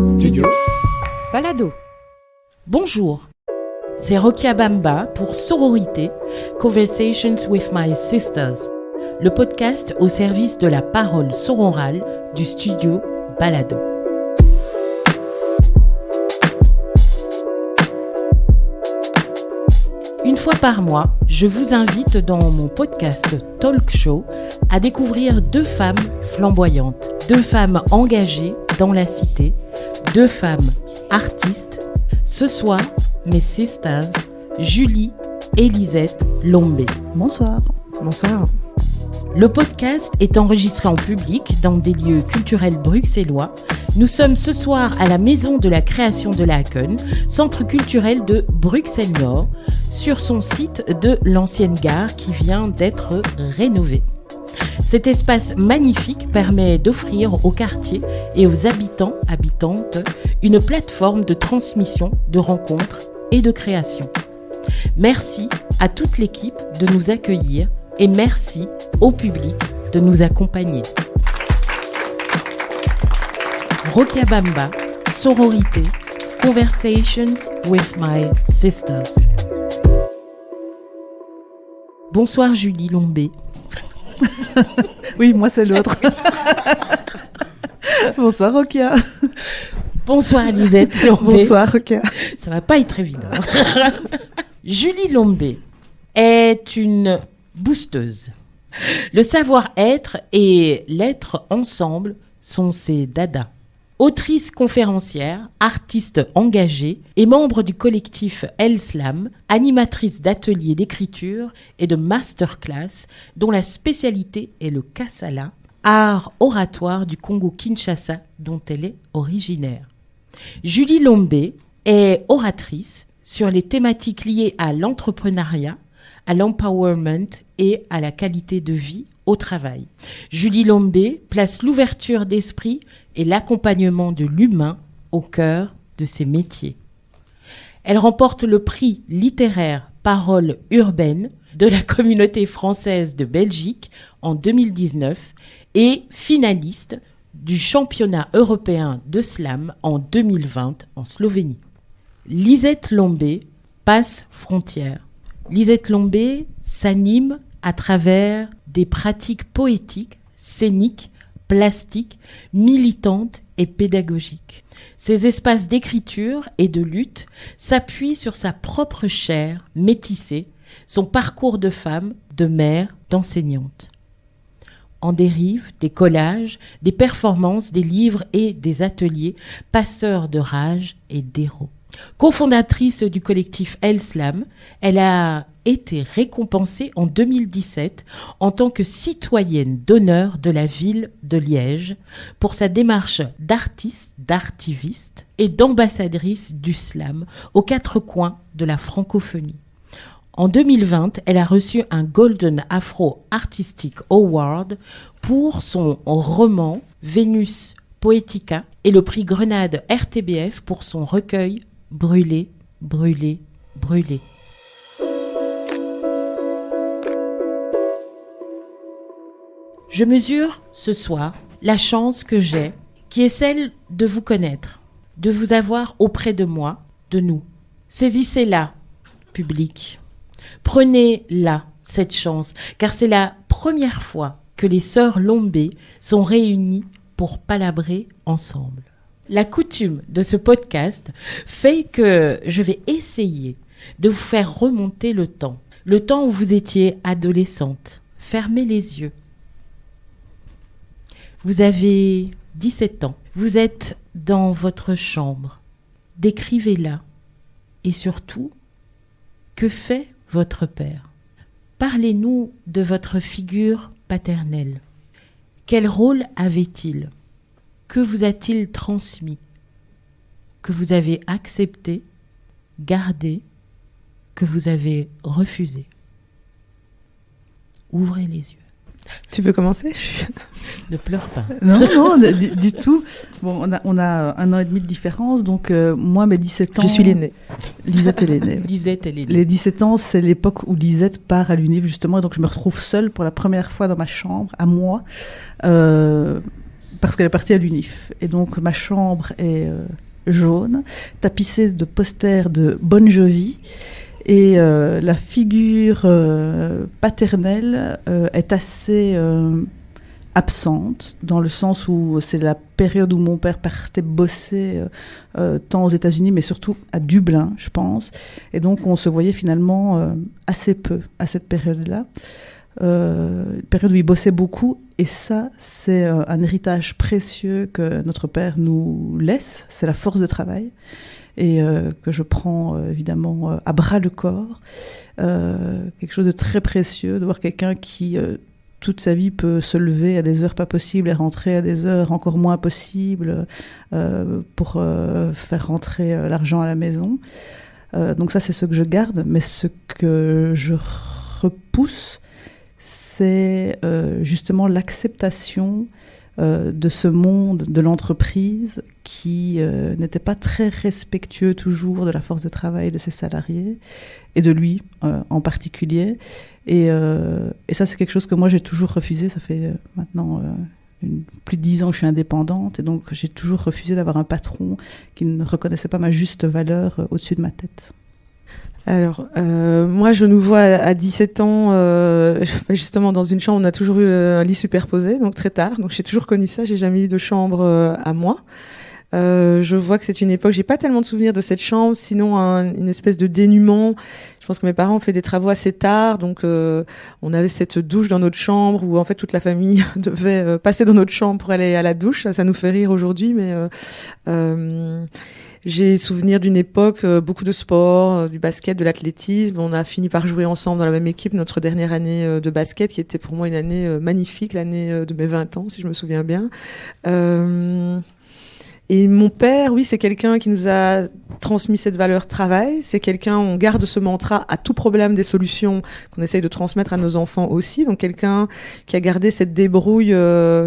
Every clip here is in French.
Studio Balado. Bonjour, c'est Rokia Bamba pour Sororité, Conversations with My Sisters, le podcast au service de la parole sororale du studio Balado. Une fois par mois, je vous invite dans mon podcast Talk Show à découvrir deux femmes flamboyantes, deux femmes engagées dans la cité, deux femmes artistes. Ce soir, mes sisters, Julie et Lisette Lombé. Bonsoir. Bonsoir. Le podcast est enregistré en public dans des lieux culturels bruxellois. Nous sommes ce soir à la Maison de la Création de Laken, centre culturel de Bruxelles-Nord, sur son site de l'ancienne gare qui vient d'être rénové. Cet espace magnifique permet d'offrir au quartier et aux habitantes une plateforme de transmission, de rencontres et de création. Merci à toute l'équipe de nous accueillir et merci au public de nous accompagner. Rokia Bamba, Sororité, Conversations with My Sisters. Bonsoir Julie Lombé. Oui, moi c'est l'autre. Bonsoir Rokia. Bonsoir Lisette Lombé. Bonsoir Rokia. Ça va pas être évident. Julie Lombé est une boosteuse. Le savoir-être et l'être ensemble sont ses dadas. Autrice conférencière, artiste engagée et membre du collectif El Slam, animatrice d'ateliers d'écriture et de masterclass dont la spécialité est le Kassala, art oratoire du Congo-Kinshasa dont elle est originaire. Julie Lombé est oratrice sur les thématiques liées à l'entrepreneuriat, à l'empowerment et à la qualité de vie au travail. Julie Lombé place l'ouverture d'esprit et l'accompagnement de l'humain au cœur de ses métiers. Elle remporte le prix littéraire Parole urbaine de la communauté française de Belgique en 2019 et finaliste du championnat européen de slam en 2020 en Slovénie. Lisette Lombé passe frontières. Lisette Lombé s'anime à travers des pratiques poétiques, scéniques, plastiques, militantes et pédagogiques. Ces espaces d'écriture et de lutte s'appuient sur sa propre chair métissée, son parcours de femme, de mère, d'enseignante. En dérive, des collages, des performances, des livres et des ateliers, passeurs de rage et d'héros. Cofondatrice du collectif El Slam, elle a été récompensée en 2017 en tant que citoyenne d'honneur de la ville de Liège pour sa démarche d'artiste, d'artiviste et d'ambassadrice du slam aux quatre coins de la francophonie. En 2020, elle a reçu un Golden Afro Artistic Award pour son roman Vénus Poetica et le prix Grenade RTBF pour son recueil Brûler, brûler, brûler. Je mesure ce soir la chance que j'ai, qui est celle de vous connaître, de vous avoir auprès de moi, de nous. Saisissez-la, public. Prenez-la, cette chance, car c'est la première fois que les sœurs Lombé sont réunies pour palabrer ensemble. La coutume de ce podcast fait que je vais essayer de vous faire remonter le temps où vous étiez adolescente. Fermez les yeux. Vous avez 17 ans. Vous êtes dans votre chambre. Décrivez-la. Et surtout, que fait votre père? Parlez-nous de votre figure paternelle. Quel rôle avait-il? Que vous a-t-il transmis? Que vous avez accepté, gardé, que vous avez refusé? Ouvrez les yeux. Tu veux commencer? Ne pleure pas. Non, du tout. Bon, on a 1 an et demi de différence, donc moi, mes 17 ans... Je suis l'aînée. Lisette est l'aînée. Lisette est l'aînée. Les 17 ans, c'est l'époque où Lisette part à l'UNIF, justement, et donc je me retrouve seule pour la première fois dans ma chambre, à moi. parce qu'elle est partie à l'UNIF. Et donc ma chambre est jaune, tapissée de posters de Bon Jovi. Et la figure paternelle est assez absente, dans le sens où c'est la période où mon père partait bosser tant aux États-Unis, mais surtout à Dublin, je pense. Et donc on se voyait finalement assez peu à cette période-là. Une période où il bossait beaucoup, et ça, c'est un héritage précieux que notre père nous laisse, c'est la force de travail, et que je prends évidemment à bras le corps. Quelque chose de très précieux, de voir quelqu'un qui toute sa vie peut se lever à des heures pas possibles et rentrer à des heures encore moins possibles pour faire rentrer l'argent à la maison. Donc ça, c'est ce que je garde, mais ce que je repousse, c'est justement l'acceptation de ce monde de l'entreprise qui n'était pas très respectueux toujours de la force de travail de ses salariés et de lui en particulier. Et ça, c'est quelque chose que moi j'ai toujours refusé. Ça fait maintenant plus de 10 ans que je suis indépendante, et donc j'ai toujours refusé d'avoir un patron qui ne reconnaissait pas ma juste valeur au-dessus de ma tête. Alors, moi, je nous vois à 17 ans, justement, dans une chambre. On a toujours eu un lit superposé, donc très tard. Donc, j'ai toujours connu ça. J'ai jamais eu de chambre à moi. Je vois que c'est une époque. J'ai pas tellement de souvenirs de cette chambre, sinon une espèce de dénuement. Je pense que mes parents ont fait des travaux assez tard, donc on avait cette douche dans notre chambre où en fait toute la famille devait passer dans notre chambre pour aller à la douche. Ça nous fait rire aujourd'hui, mais j'ai souvenir d'une époque, beaucoup de sport, du basket, de l'athlétisme. On a fini par jouer ensemble dans la même équipe notre dernière année de basket, qui était pour moi une année magnifique, l'année de mes 20 ans, si je me souviens bien. Et mon père, oui, c'est quelqu'un qui nous a transmis cette valeur travail. C'est quelqu'un, on garde ce mantra à tout problème des solutions qu'on essaye de transmettre à nos enfants aussi. Donc quelqu'un qui a gardé cette débrouille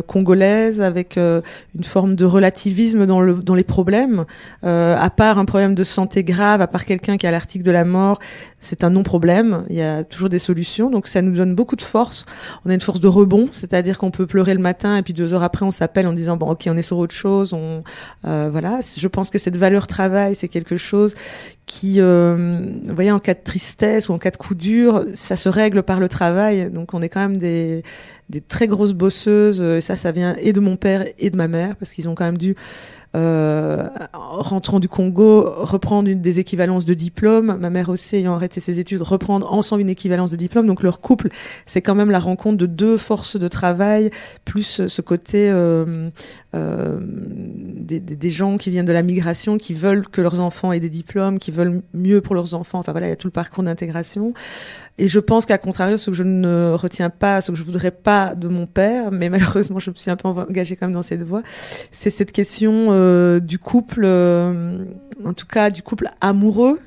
congolaise avec une forme de relativisme dans les problèmes. À part un problème de santé grave, à part quelqu'un qui a l'article de la mort, c'est un non-problème. Il y a toujours des solutions. Donc ça nous donne beaucoup de force. On a une force de rebond, c'est-à-dire qu'on peut pleurer le matin et puis 2 heures après on s'appelle en disant bon ok, on est sur autre chose. Voilà, je pense que cette valeur travail, c'est quelque chose qui, vous voyez, en cas de tristesse ou en cas de coup dur, ça se règle par le travail. Donc on est quand même des très grosses bosseuses. Et ça vient et de mon père et de ma mère, parce qu'ils ont quand même dû, rentrant du Congo, reprendre des équivalences de diplôme. Ma mère aussi, ayant arrêté ses études, reprendre ensemble une équivalence de diplôme. Donc leur couple, c'est quand même la rencontre de 2 forces de travail, plus ce côté des gens qui viennent de la migration, qui veulent que leurs enfants aient des diplômes, qui veulent mieux pour leurs enfants. Enfin voilà, il y a tout le parcours d'intégration. Et je pense qu'à contrario, ce que je ne retiens pas, ce que je voudrais pas de mon père, mais malheureusement je me suis un peu engagée quand même dans cette voie, c'est cette question du couple, en tout cas du couple amoureux,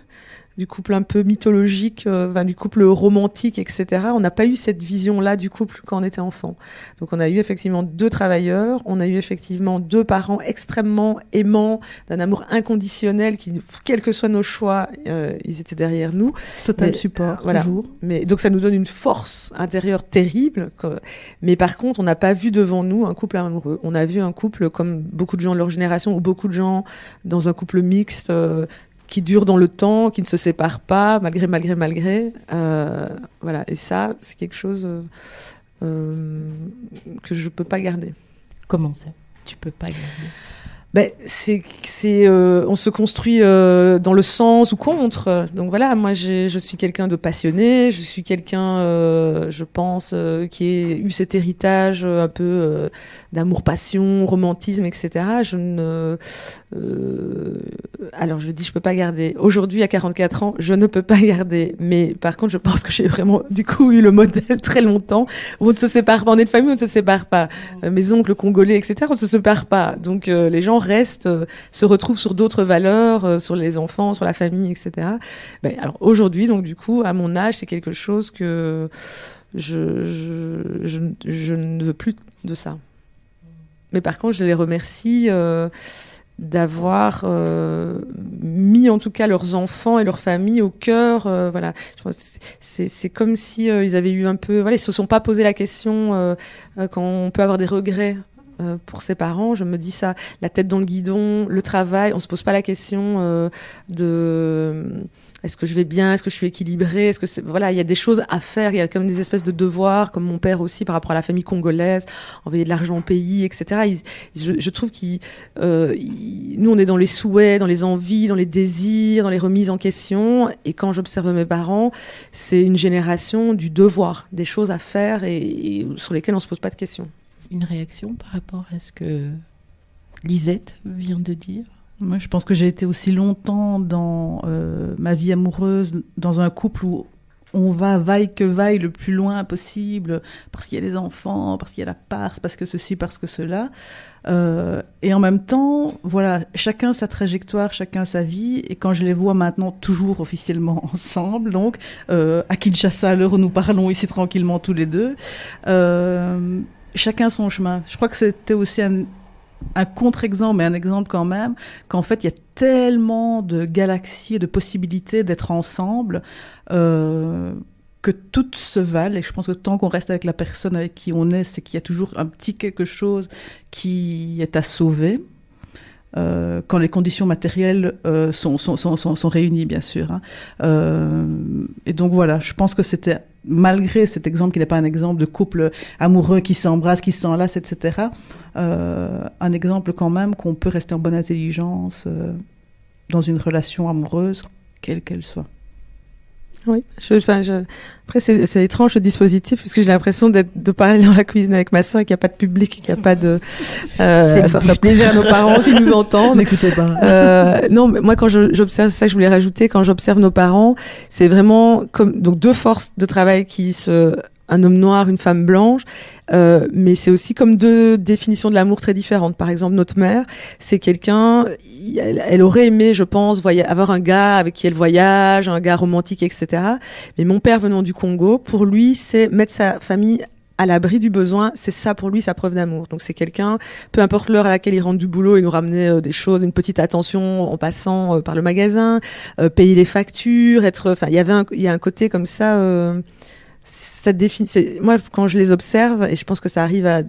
du couple un peu mythologique, du couple romantique, etc. On n'a pas eu cette vision-là du couple quand on était enfant. Donc on a eu effectivement 2 travailleurs, on a eu effectivement 2 parents extrêmement aimants, d'un amour inconditionnel, qui, quels que soient nos choix, ils étaient derrière nous. Total support, voilà. toujours. Mais donc ça nous donne une force intérieure terrible. Mais par contre, on n'a pas vu devant nous un couple amoureux. On a vu un couple comme beaucoup de gens de leur génération, ou beaucoup de gens dans un couple mixte, qui dure dans le temps, qui ne se sépare pas, malgré. Voilà. Et ça, c'est quelque chose que je peux pas garder. Comment ça? Tu peux pas garder? Ben, on se construit dans le sens ou contre. Donc voilà, moi je suis quelqu'un de passionné, je suis quelqu'un, je pense, qui a eu cet héritage un peu d'amour-passion, romantisme, etc. Alors je dis je peux pas garder. Aujourd'hui, à 44 ans, je ne peux pas garder. Mais par contre, je pense que j'ai vraiment du coup eu le modèle très longtemps où on ne se sépare pas. On est de famille, on ne se sépare pas. Mes oncles congolais, etc. On ne se sépare pas. Donc les gens restent, se retrouvent sur d'autres valeurs, sur les enfants, sur la famille, etc. Ben, alors aujourd'hui, donc du coup, à mon âge, c'est quelque chose que je ne veux plus de ça. Mais par contre, je les remercie d'avoir mis en tout cas leurs enfants et leurs familles au cœur. Voilà, je pense que c'est comme si ils avaient eu un peu. Voilà, ils se sont pas posé la question quand on peut avoir des regrets pour ses parents. Je me dis ça, la tête dans le guidon, le travail, on se pose pas la question de est-ce que je vais bien, est-ce que je suis équilibrée, est-ce que voilà, il y a des choses à faire, il y a comme des espèces de devoirs, comme mon père aussi par rapport à la famille congolaise, envoyer de l'argent au pays, etc. Je trouve nous on est dans les souhaits, dans les envies, dans les désirs, dans les remises en question, et quand j'observe mes parents, c'est une génération du devoir, des choses à faire et sur lesquelles on se pose pas de questions. Une réaction par rapport à ce que Lisette vient de dire? Moi, je pense que j'ai été aussi longtemps dans ma vie amoureuse, dans un couple où on va vaille que vaille le plus loin possible, parce qu'il y a les enfants, parce qu'il y a la part, parce que ceci, parce que cela. Et en même temps, voilà, chacun sa trajectoire, chacun sa vie. Et quand je les vois maintenant toujours officiellement ensemble, donc à Kinshasa, à l'heure où nous parlons ici tranquillement tous les deux, chacun son chemin. Je crois que c'était aussi un contre-exemple, mais un exemple quand même, qu'en fait, il y a tellement de galaxies et de possibilités d'être ensemble que toutes se valent. Et je pense que tant qu'on reste avec la personne avec qui on est, c'est qu'il y a toujours un petit quelque chose qui est à sauver. Quand les conditions matérielles sont réunies, bien sûr. Et donc voilà, je pense que c'était, malgré cet exemple qui n'est pas un exemple de couple amoureux qui s'embrasse, qui s'enlace, etc., un exemple quand même qu'on peut rester en bonne intelligence dans une relation amoureuse, quelle qu'elle soit. Oui, après c'est étrange ce dispositif parce que j'ai l'impression de parler dans la cuisine avec ma soeur et qu'il n'y a pas de public, qu'il n'y a pas de. Ça ferait plaisir à nos parents s'ils nous entendent. N'écoutez pas. Non, mais moi quand j'observe, c'est ça que je voulais rajouter, quand j'observe nos parents, c'est vraiment comme donc deux forces de travail un homme noir, une femme blanche, mais c'est aussi comme deux définitions de l'amour très différentes. Par exemple, notre mère, c'est quelqu'un, elle aurait aimé, je pense, avoir un gars avec qui elle voyage, un gars romantique, etc. Mais mon père venant du Congo, pour lui, c'est mettre sa famille à l'abri du besoin, c'est ça pour lui sa preuve d'amour. Donc c'est quelqu'un, peu importe l'heure à laquelle il rentre du boulot, il nous ramenait des choses, une petite attention en passant par le magasin, payer les factures, il y a un côté comme ça. Moi, quand je les observe, et je pense que ça arrive à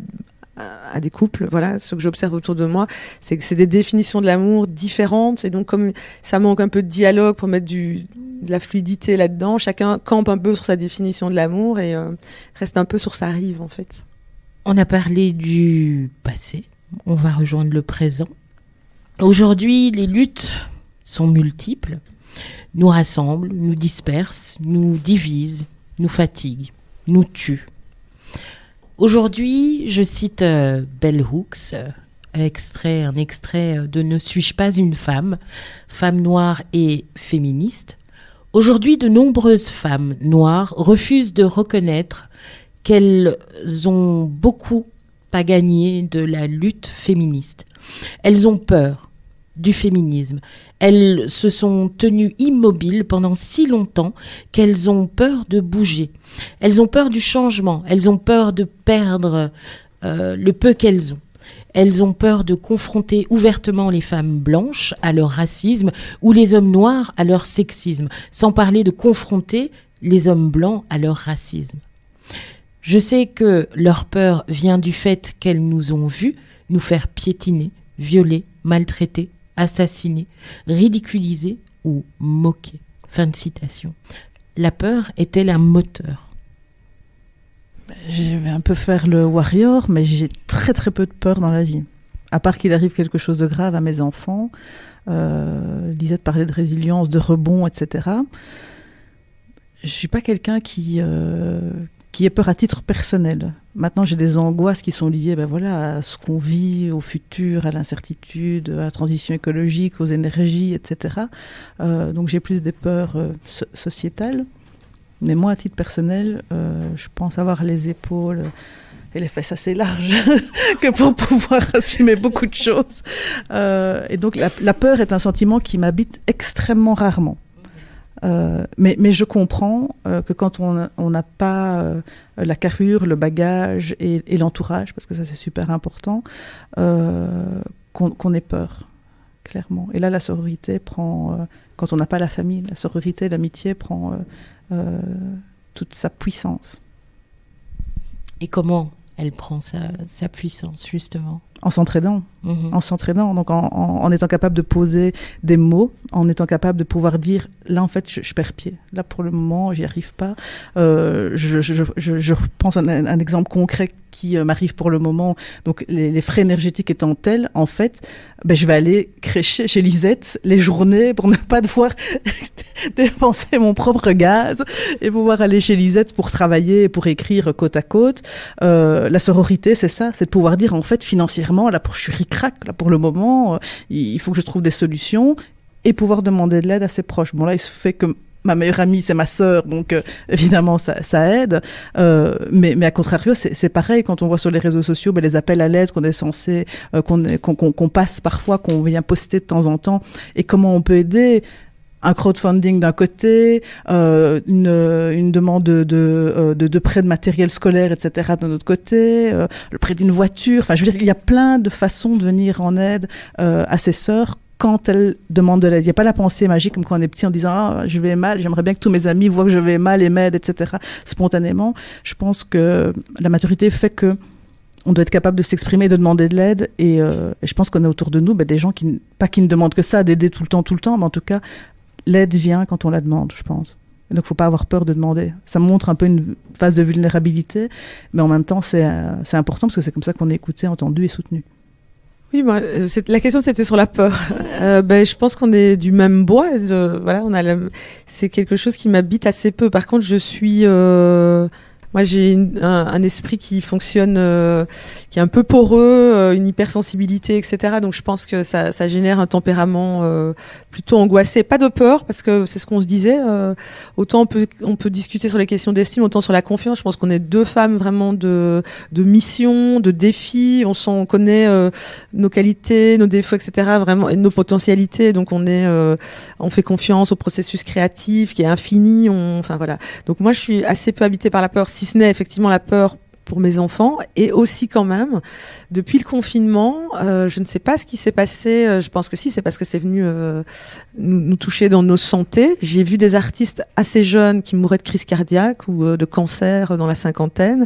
des couples, voilà, ce que j'observe autour de moi, c'est que c'est des définitions de l'amour différentes, et donc comme ça manque un peu de dialogue pour mettre de la fluidité là-dedans, chacun campe un peu sur sa définition de l'amour et reste un peu sur sa rive, en fait. On a parlé du passé, on va rejoindre le présent. Aujourd'hui, les luttes sont multiples, nous rassemblent, nous dispersent, nous divisent, nous fatigue, nous tue. Aujourd'hui, je cite Bell Hooks, un extrait de Ne suis-je pas une femme, femme noire et féministe. Aujourd'hui, de nombreuses femmes noires refusent de reconnaître qu'elles ont beaucoup à gagner de la lutte féministe. Elles ont peur du féminisme. Elles se sont tenues immobiles pendant si longtemps qu'elles ont peur de bouger. Elles ont peur du changement. Elles ont peur de perdre le peu qu'elles ont. Elles ont peur de confronter ouvertement les femmes blanches à leur racisme ou les hommes noirs à leur sexisme, sans parler de confronter les hommes blancs à leur racisme. Je sais que leur peur vient du fait qu'elles nous ont vus nous faire piétiner, violer, maltraiter, assassiner, ridiculiser ou moquer. Fin de citation. La peur est-elle un moteur? Je vais un peu faire le warrior, mais j'ai très très peu de peur dans la vie. À part qu'il arrive quelque chose de grave à mes enfants. Lisette parlait de résilience, de rebond, etc. Je suis pas quelqu'un qui ait peur à titre personnel. Maintenant, j'ai des angoisses qui sont liées à ce qu'on vit, au futur, à l'incertitude, à la transition écologique, aux énergies, etc. Donc j'ai plus des peurs sociétales. Mais moi, à titre personnel, je pense avoir les épaules et les fesses assez larges que pour pouvoir assumer beaucoup de choses. Et donc la peur est un sentiment qui m'habite extrêmement rarement. Mais je comprends que quand on n'a pas la carrure, le bagage et l'entourage, parce que ça c'est super important, qu'on ait peur, clairement. Et là, la sororité prend, quand on n'a pas la famille, la sororité, l'amitié prend toute sa puissance. Et comment elle prend sa puissance, justement. En s'entraînant. Mhm. En s'entraînant, donc en étant capable de poser des mots, en étant capable de pouvoir dire, là en fait je perds pied, là pour le moment j'y arrive pas. Je pense à un exemple concret qui m'arrive pour le moment, donc les frais énergétiques étant tels, en fait, je vais aller crécher chez Lisette les journées pour ne pas devoir dépenser mon propre gaz et pouvoir aller chez Lisette pour travailler et pour écrire côte à côte. La sororité, c'est ça, c'est de pouvoir dire en fait financièrement, là je suis ric-rac, là pour le moment, il faut que je trouve des solutions et pouvoir demander de l'aide à ses proches. Bon là, il se fait que ma meilleure amie, c'est ma sœur, donc évidemment ça aide. Mais à contrario, c'est pareil quand on voit sur les réseaux sociaux les appels à l'aide qu'on est censé, qu'on passe parfois, qu'on vient poster de temps en temps, et comment on peut aider. Un crowdfunding d'un côté, une demande de prêt de matériel scolaire, etc. d'un autre côté, le prêt d'une voiture. Enfin, je veux dire, il y a plein de façons de venir en aide à ses sœurs quand elles demandent de l'aide. Il n'y a pas la pensée magique comme quand on est petit en disant je vais mal, j'aimerais bien que tous mes amis voient que je vais mal et m'aident, etc. spontanément. Je pense que la maturité fait que on doit être capable de s'exprimer, de demander de l'aide, et je pense qu'on a autour de nous des gens qui ne demandent que ça, d'aider tout le temps, mais en tout cas l'aide vient quand on la demande, je pense. Et donc, faut pas avoir peur de demander. Ça montre un peu une phase de vulnérabilité, mais en même temps, c'est important parce que c'est comme ça qu'on est écouté, entendu et soutenu. Oui, la question c'était sur la peur. Je pense qu'on est du même bois. Voilà, c'est quelque chose qui m'habite assez peu. Par contre, moi, j'ai un esprit qui fonctionne, qui est un peu poreux, une hypersensibilité, etc. Donc, je pense que ça génère un tempérament plutôt angoissé. Pas de peur, parce que c'est ce qu'on se disait. Autant on peut discuter sur les questions d'estime, autant sur la confiance. Je pense qu'on est deux femmes vraiment de mission, de défis. On connaît nos qualités, nos défauts, etc. Vraiment, et nos potentialités. Donc, on fait confiance au processus créatif qui est infini. Enfin voilà. Donc, moi, je suis assez peu habitée par la peur. Si ce n'est effectivement la peur pour mes enfants, et aussi quand même, depuis le confinement, je ne sais pas ce qui s'est passé, je pense que si, c'est parce que c'est venu nous toucher dans nos santé. J'ai vu des artistes assez jeunes qui mouraient de crise cardiaque ou de cancer dans la cinquantaine,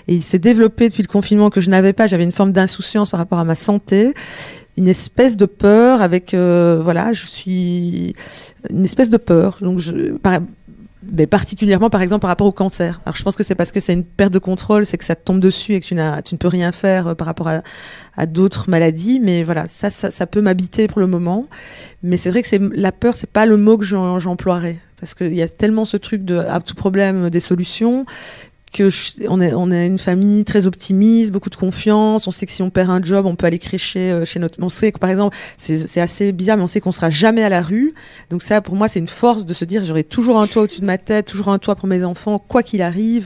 et il s'est développé depuis le confinement que je n'avais pas, j'avais une forme d'insouciance par rapport à ma santé, une espèce de peur avec, je suis une espèce de peur, donc particulièrement par exemple par rapport au cancer. Alors je pense que c'est parce que c'est une perte de contrôle, c'est que ça te tombe dessus et que tu ne peux rien faire par rapport à d'autres maladies, mais voilà, ça peut m'habiter pour le moment. Mais c'est vrai que la peur, c'est pas le mot que j'emploierais, parce qu'il y a tellement ce truc de à tout problème des solutions, que on est une famille très optimiste, beaucoup de confiance. On sait que si on perd un job, on peut aller crécher chez notre. On sait que par exemple, c'est assez bizarre, mais on sait qu'on sera jamais à la rue. Donc ça, pour moi, c'est une force de se dire j'aurai toujours un toit au-dessus de ma tête, toujours un toit pour mes enfants, quoi qu'il arrive,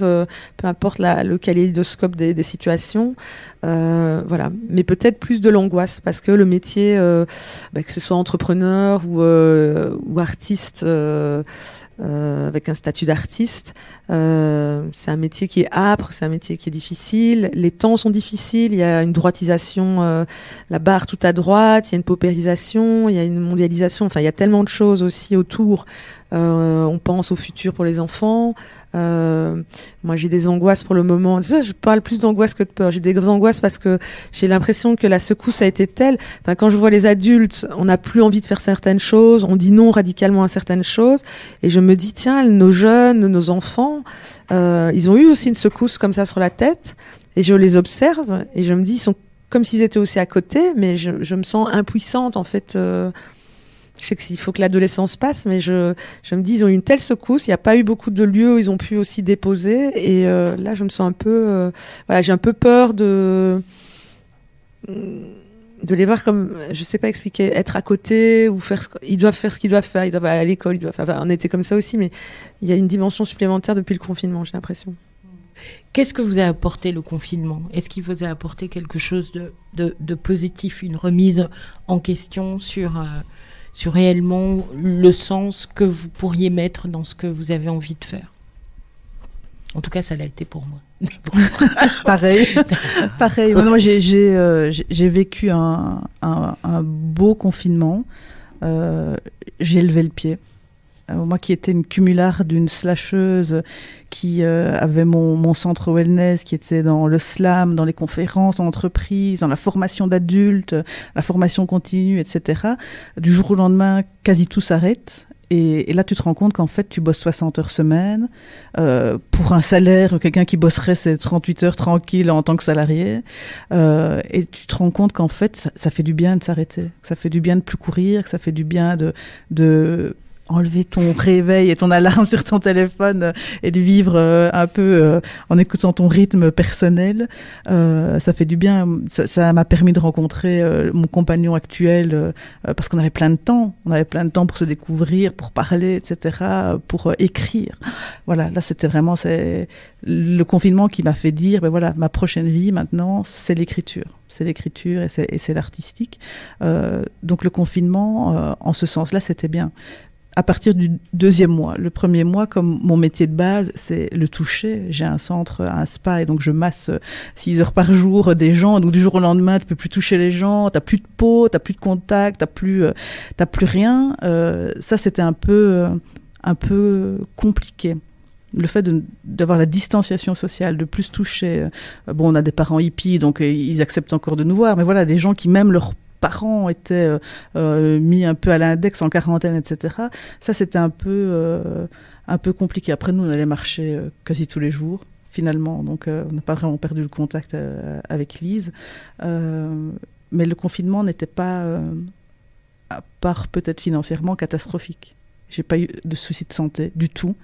peu importe le kaléidoscope des situations. Voilà, mais peut-être plus de l'angoisse parce que le métier, que ce soit entrepreneur ou artiste. Avec un statut d'artiste, c'est un métier qui est âpre, c'est un métier qui est difficile, les temps sont difficiles, il y a une droitisation, la barre tout à droite, il y a une paupérisation, il y a une mondialisation, enfin il y a tellement de choses aussi autour. On pense au futur pour les enfants. Moi, j'ai des angoisses pour le moment. Je parle plus d'angoisse que de peur. J'ai des angoisses parce que j'ai l'impression que la secousse a été telle. Enfin, quand je vois les adultes, on n'a plus envie de faire certaines choses. On dit non radicalement à certaines choses. Et je me dis, tiens, nos jeunes, nos enfants, ils ont eu aussi une secousse comme ça sur la tête. Et je les observe et je me dis, ils sont comme s'ils étaient aussi à côté, mais je me sens impuissante en fait. Je sais qu'il faut que l'adolescence passe, mais je me dis, ils ont eu une telle secousse, il n'y a pas eu beaucoup de lieux où ils ont pu aussi déposer, et là, je me sens un peu... j'ai un peu peur de les voir comme, je sais pas expliquer, être à côté, ou ils doivent faire ce qu'ils doivent faire, ils doivent aller à l'école, on était comme ça aussi, mais il y a une dimension supplémentaire depuis le confinement, j'ai l'impression. Qu'est-ce que vous a apporté le confinement ? Est-ce qu'il vous a apporté quelque chose de positif, une remise en question sur réellement le sens que vous pourriez mettre dans ce que vous avez envie de faire ? En tout cas, ça l'a été pour moi. Pareil. Moi, j'ai vécu un beau confinement. J'ai levé le pied. Moi qui étais une cumularde, une slasheuse, qui avait mon centre wellness, qui était dans le slam, dans les conférences en entreprise, dans la formation d'adultes, la formation continue, etc. Du jour au lendemain, quasi tout s'arrête. Et là, tu te rends compte qu'en fait, tu bosses 60 heures semaine pour un salaire, quelqu'un qui bosserait ses 38 heures tranquille en tant que salarié. Et tu te rends compte qu'en fait, ça fait du bien de s'arrêter, que ça fait du bien de plus courir, que ça fait du bien de enlever ton réveil et ton alarme sur ton téléphone et de vivre un peu en écoutant ton rythme personnel. Ça fait du bien. Ça m'a permis de rencontrer mon compagnon actuel parce qu'on avait plein de temps. On avait plein de temps pour se découvrir, pour parler, etc., pour écrire. Voilà, là, c'était vraiment le confinement qui m'a fait dire, ben voilà, ma prochaine vie maintenant, c'est l'écriture. C'est l'écriture et c'est l'artistique. Donc le confinement, en ce sens-là, c'était bien. À partir du 2e mois. Le 1er mois, comme mon métier de base, c'est le toucher. J'ai un centre, un spa, et donc je masse 6 heures par jour des gens. Donc du jour au lendemain, tu peux plus toucher les gens, t'as plus de peau, t'as plus de contact, t'as plus rien. Ça, c'était un peu compliqué. Le fait d'avoir la distanciation sociale, de plus toucher. Bon, on a des parents hippies, donc ils acceptent encore de nous voir. Mais voilà, des gens qui, même leurs parents étaient mis un peu à l'index, en quarantaine, etc. Ça, c'était un peu compliqué. Après, nous, on allait marcher quasi tous les jours, finalement. Donc, on n'a pas vraiment perdu le contact avec Lise. Mais le confinement n'était pas, à part peut-être financièrement, catastrophique. J'ai pas eu de soucis de santé du tout.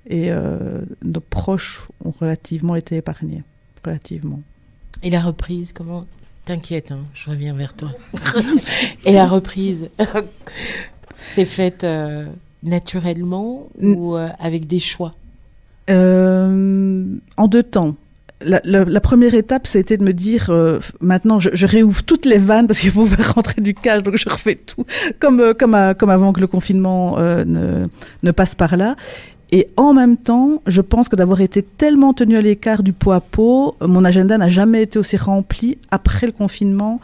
Et nos proches ont relativement été épargnés. Relativement. Et la reprise, comment ? T'inquiète, hein, je reviens vers toi. Et la reprise, c'est faite naturellement ou avec des choix ? En 2 temps. La première étape, ça a été de me dire, maintenant, je réouvre toutes les vannes parce qu'il faut faire rentrer du cash, donc je refais tout, comme avant que le confinement ne passe par là. Et en même temps, je pense que d'avoir été tellement tenue à l'écart du pot à pot, mon agenda n'a jamais été aussi rempli après le confinement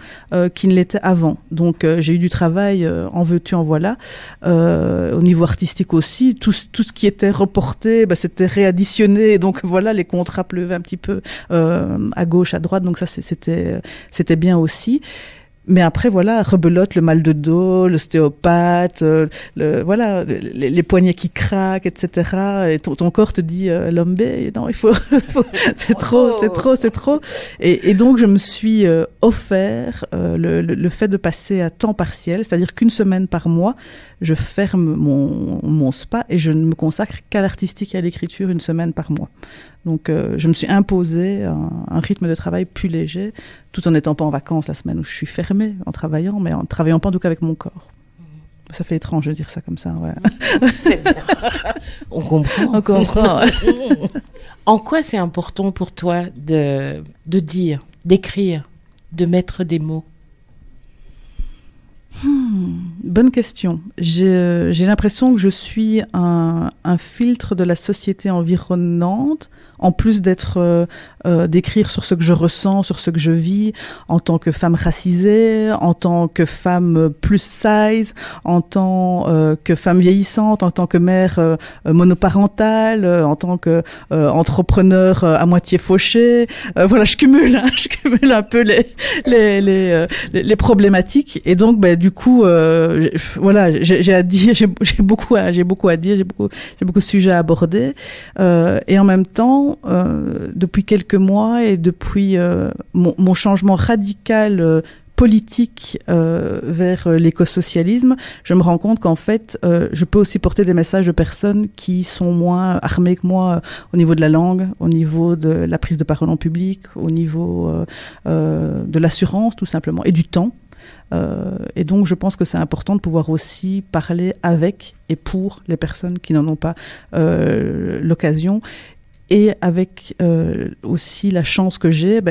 qu'il ne l'était avant. Donc j'ai eu du travail, en veux-tu, en voilà. Au niveau artistique aussi, tout ce qui était reporté, c'était réadditionné. Donc voilà, les contrats pleuvaient un petit peu à gauche, à droite. Donc ça, c'était bien aussi. Mais après, voilà, rebelote, le mal de dos, l'ostéopathe, voilà, les poignets qui craquent, etc. Et ton corps te dit, Lombe, non, il faut c'est trop. Et donc, je me suis offert le fait de passer à temps partiel, c'est-à-dire qu'une semaine par mois, je ferme mon spa et je ne me consacre qu'à l'artistique et à l'écriture une semaine par mois. Donc, je me suis imposé un rythme de travail plus léger, tout en n'étant pas en vacances la semaine où je suis fermée en travaillant, mais en travaillant pas en tout cas avec mon corps. Ça fait étrange de dire ça comme ça, ouais. C'est bien. On comprend. On comprend. Ouais. En quoi c'est important pour toi de dire, d'écrire, de mettre des mots ? Bonne question. J'ai l'impression que je suis un filtre de la société environnante, en plus d'écrire sur ce que je ressens, sur ce que je vis, en tant que femme racisée, en tant que femme plus size, en tant que femme vieillissante, en tant que mère monoparentale, en tant que entrepreneur à moitié fauché. Voilà, je cumule un peu les problématiques, et donc du coup voilà, j'ai à dire, j'ai beaucoup à dire, j'ai beaucoup de sujets à aborder, et en même temps, depuis quelques mois et depuis mon changement radical politique vers l'écosocialisme, je me rends compte qu'en fait, je peux aussi porter des messages de personnes qui sont moins armées que moi au niveau de la langue, au niveau de la prise de parole en public, au niveau de l'assurance tout simplement, et du temps. Et donc je pense que c'est important de pouvoir aussi parler avec et pour les personnes qui n'en ont pas l'occasion, et avec aussi la chance que j'ai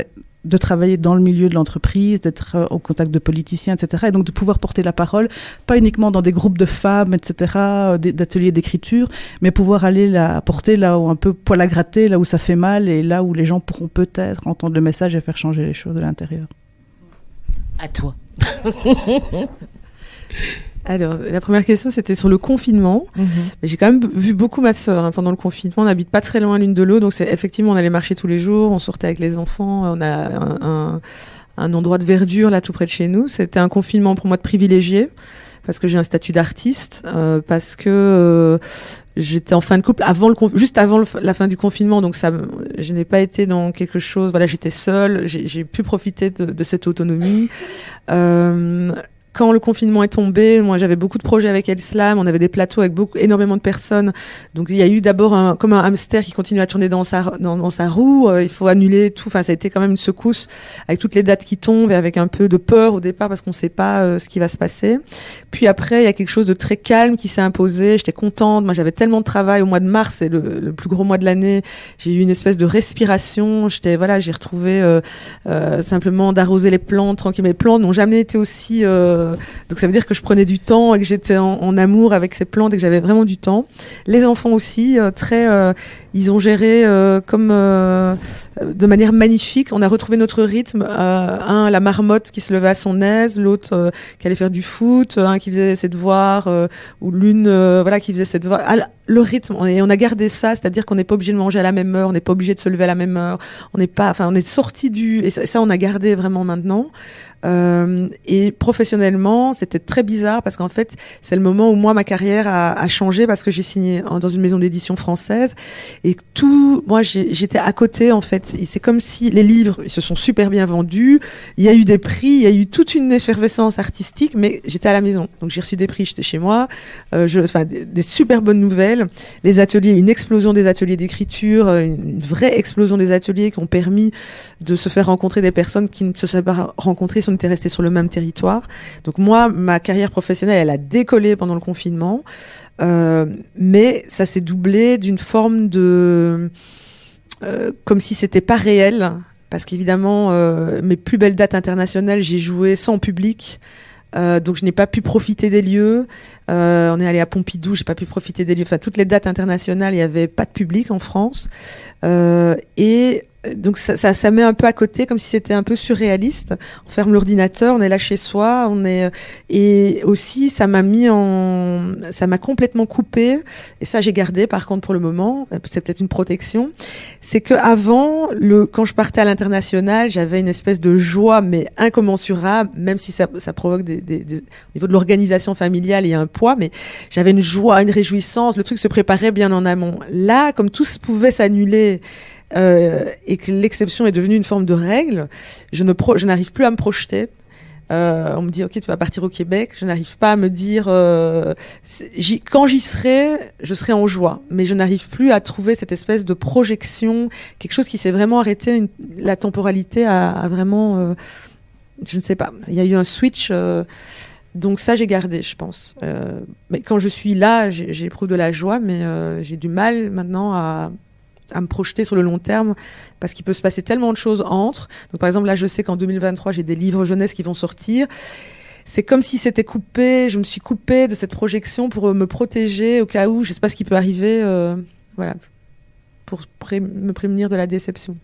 de travailler dans le milieu de l'entreprise, d'être au contact de politiciens, etc. Et donc de pouvoir porter la parole, pas uniquement dans des groupes de femmes, etc., d'ateliers d'écriture, mais pouvoir aller la porter là où un peu poil à gratter, là où ça fait mal, et là où les gens pourront peut-être entendre le message et faire changer les choses de l'intérieur. À toi. Alors, la première question, c'était sur le confinement. Mais j'ai quand même vu beaucoup ma sœur pendant le confinement. On n'habite pas très loin l'une de l'autre, donc c'est effectivement, on allait marcher tous les jours, on sortait avec les enfants, on a un endroit de verdure là tout près de chez nous. C'était un confinement pour moi de privilégié parce que j'ai un statut d'artiste, parce que j'étais en fin de couple juste avant la fin du confinement, donc je n'ai pas été dans quelque chose. Voilà, j'étais seule, j'ai pu profiter de cette autonomie. Quand le confinement est tombé, moi j'avais beaucoup de projets avec Elslam, on avait des plateaux avec énormément de personnes. Donc il y a eu d'abord comme un hamster qui continue à tourner dans sa roue, il faut annuler tout. Enfin, ça a été quand même une secousse avec toutes les dates qui tombent et avec un peu de peur au départ parce qu'on sait pas ce qui va se passer. Puis après, il y a quelque chose de très calme qui s'est imposé. J'étais contente. Moi, j'avais tellement de travail au mois de mars, c'est le plus gros mois de l'année. J'ai eu une espèce de respiration. J'ai retrouvé simplement d'arroser les plantes tranquillement. Les plantes n'ont jamais été aussi donc ça veut dire que je prenais du temps et que j'étais en amour avec ces plantes et que j'avais vraiment du temps. Les enfants aussi, ils ont géré de manière magnifique. On a retrouvé notre rythme. La marmotte qui se levait à son aise, l'autre qui allait faire du foot, un qui faisait ses devoirs, ou l'une qui faisait ses devoirs. Le rythme, on a gardé ça, c'est-à-dire qu'on n'est pas obligé de manger à la même heure, on n'est pas obligé de se lever à la même heure. On est sorti et ça on a gardé vraiment maintenant. Et professionnellement, c'était très bizarre parce qu'en fait, c'est le moment où moi, ma carrière a changé parce que j'ai signé dans une maison d'édition française et moi, j'étais à côté, en fait. Et c'est comme si les livres, ils se sont super bien vendus. Il y a eu des prix, il y a eu toute une effervescence artistique, mais j'étais à la maison. Donc, j'ai reçu des prix, j'étais chez moi. Des super bonnes nouvelles. Les ateliers, une explosion des ateliers d'écriture, une vraie explosion des ateliers qui ont permis de se faire rencontrer des personnes qui ne se seraient pas rencontrées si on était restés sur le même territoire. Donc moi, ma carrière professionnelle, elle a décollé pendant le confinement, mais ça s'est doublé d'une forme de... comme si c'était pas réel, parce qu'évidemment, mes plus belles dates internationales, j'ai joué sans public, donc je n'ai pas pu profiter des lieux. On est allé à Pompidou, j'ai pas pu profiter des lieux. Enfin, toutes les dates internationales, il y avait pas de public en France, et donc ça met un peu à côté, comme si c'était un peu surréaliste. On ferme l'ordinateur, on est là chez soi, et aussi ça m'a complètement coupé. Et ça j'ai gardé par contre pour le moment. C'est peut-être une protection. C'est que avant, quand je partais à l'international, j'avais une espèce de joie mais incommensurable, même si ça provoque au niveau de l'organisation familiale, il y a un poids, mais j'avais une joie, une réjouissance. Le truc se préparait bien en amont. Là, comme tout pouvait s'annuler. Et que l'exception est devenue une forme de règle, je n'arrive plus à me projeter. On me dit ok, tu vas partir au Québec, je n'arrive pas à me dire quand j'y serai, je serai en joie, mais je n'arrive plus à trouver cette espèce de projection, quelque chose qui s'est vraiment arrêté. La temporalité a vraiment je ne sais pas, il y a eu un switch. Donc ça, j'ai gardé, je pense. Mais quand je suis là, j'éprouve de la joie, mais j'ai du mal maintenant à me projeter sur le long terme parce qu'il peut se passer tellement de choses entre. Donc par exemple là je sais qu'en 2023 j'ai des livres jeunesse qui vont sortir. C'est comme si c'était coupé, je me suis coupée de cette projection pour me protéger au cas où je sais pas ce qui peut arriver, pour me prémunir de la déception.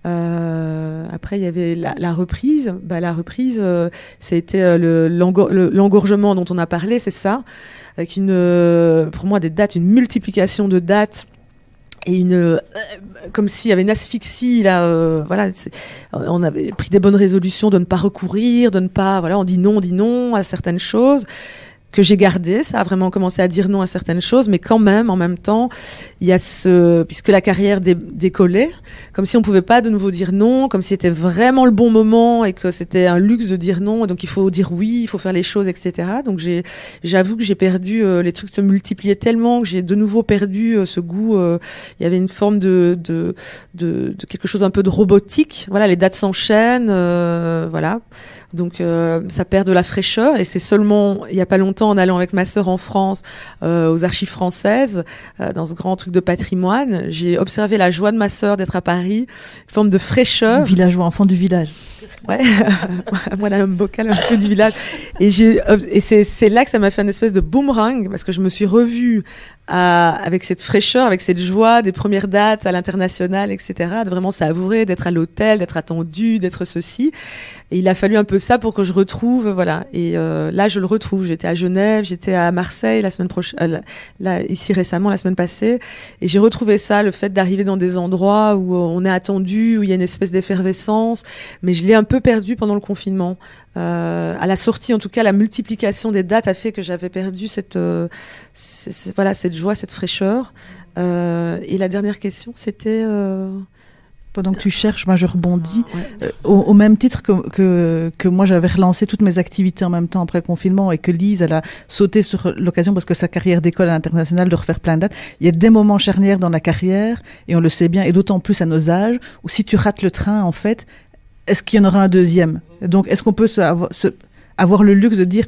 Après il y avait la reprise. La reprise, c'était l'engorgement dont on a parlé, c'est ça, avec pour moi des dates, une multiplication de dates. Et comme s'il y avait une asphyxie là, on avait pris des bonnes résolutions de ne pas recourir, on dit non à certaines choses que j'ai gardé. Ça a vraiment commencé à dire non à certaines choses, mais quand même, en même temps, il y a puisque la carrière décollait, comme si on pouvait pas de nouveau dire non, comme si c'était vraiment le bon moment et que c'était un luxe de dire non, et donc il faut dire oui, il faut faire les choses, etc. Donc j'avoue que j'ai perdu, les trucs se multipliaient tellement que j'ai de nouveau perdu ce goût. Il y avait une forme de quelque chose un peu de robotique. Voilà, les dates s'enchaînent, voilà. Donc ça perd de la fraîcheur, et c'est seulement il y a pas longtemps, en allant avec ma sœur en France aux archives françaises, dans ce grand truc de patrimoine, j'ai observé la joie de ma sœur d'être à Paris, une forme de fraîcheur. Villageois, enfant du village. Ouais, moi la homme bocal un peu du village, et c'est là que ça m'a fait une espèce de boomerang, parce que je me suis revue avec cette fraîcheur, avec cette joie des premières dates à l'international, etc., de vraiment savourer, d'être à l'hôtel, d'être attendu, d'être ceci. Et il a fallu un peu ça pour que je retrouve, voilà. Et là, je le retrouve. J'étais à Genève, j'étais à Marseille la semaine prochaine, là ici récemment, la semaine passée, et j'ai retrouvé ça, le fait d'arriver dans des endroits où on est attendu, où il y a une espèce d'effervescence. Mais je l'ai un peu perdu pendant le confinement. À la sortie, en tout cas, la multiplication des dates a fait que j'avais perdu cette joie, cette fraîcheur. Et la dernière question, c'était... Pendant que tu cherches, moi je rebondis. Ouais. Au même titre que moi j'avais relancé toutes mes activités en même temps après le confinement et que Lise, elle a sauté sur l'occasion parce que sa carrière d'école à l'international de refaire plein de dates. Il y a des moments charnières dans la carrière et on le sait bien, et d'autant plus à nos âges, où si tu rates le train, en fait, est-ce qu'il y en aura un deuxième? Donc est-ce qu'on peut avoir le luxe de dire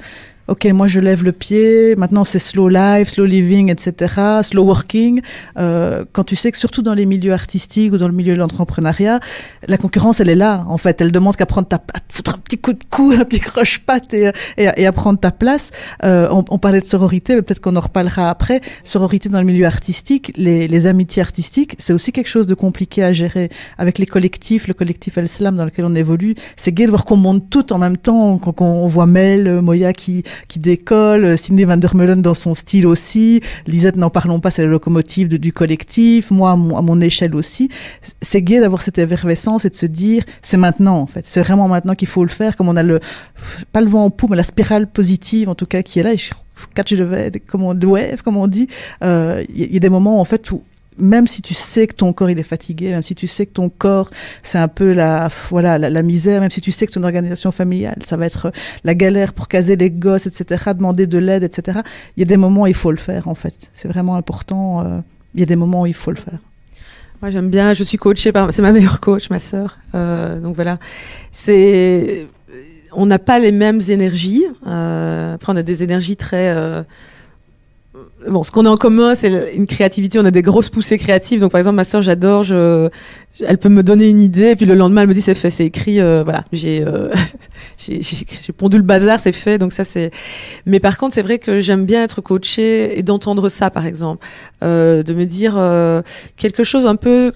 ok, moi je lève le pied, maintenant c'est slow life, slow living, etc., slow working. Quand tu sais que surtout dans les milieux artistiques ou dans le milieu de l'entrepreneuriat, la concurrence elle est là, en fait. Elle demande qu'à prendre à foutre un petit coup de cou, un petit croche-patte et à prendre ta place. On parlait de sororité, mais peut-être qu'on en reparlera après. Sororité dans le milieu artistique, les amitiés artistiques, c'est aussi quelque chose de compliqué à gérer avec les collectifs, le collectif El Slam dans lequel on évolue. C'est gai de voir qu'on monte tout en même temps, quand on voit Mel, Moya qui décolle, Cindy Van der Meulen dans son style aussi, Lisette, n'en parlons pas, c'est la locomotive du collectif, moi à mon échelle aussi. C'est gai d'avoir cette effervescence et de se dire c'est maintenant, en fait, c'est vraiment maintenant qu'il faut le faire, comme on a pas le vent en poupe, mais la spirale positive en tout cas qui est là, et catch the wave, comme on dit, il y a des moments en fait où même si tu sais que ton corps il est fatigué, même si tu sais que ton corps c'est un peu la misère, même si tu sais que ton organisation familiale ça va être la galère pour caser les gosses, etc., demander de l'aide, etc., il y a des moments où il faut le faire, en fait. C'est vraiment important. Il y a des moments où il faut le faire. Moi j'aime bien, je suis coachée c'est ma meilleure coach, ma sœur. Donc voilà, on n'a pas les mêmes énergies. Après on a des énergies très bon, ce qu'on a en commun, c'est une créativité. On a des grosses poussées créatives. Donc, par exemple, ma sœur, j'adore. Elle peut me donner une idée, et puis le lendemain, elle me dit c'est fait, c'est écrit. Voilà, j'ai pondu le bazar, c'est fait. Donc ça, c'est. Mais par contre, c'est vrai que j'aime bien être coachée et d'entendre ça, par exemple, de me dire quelque chose un peu.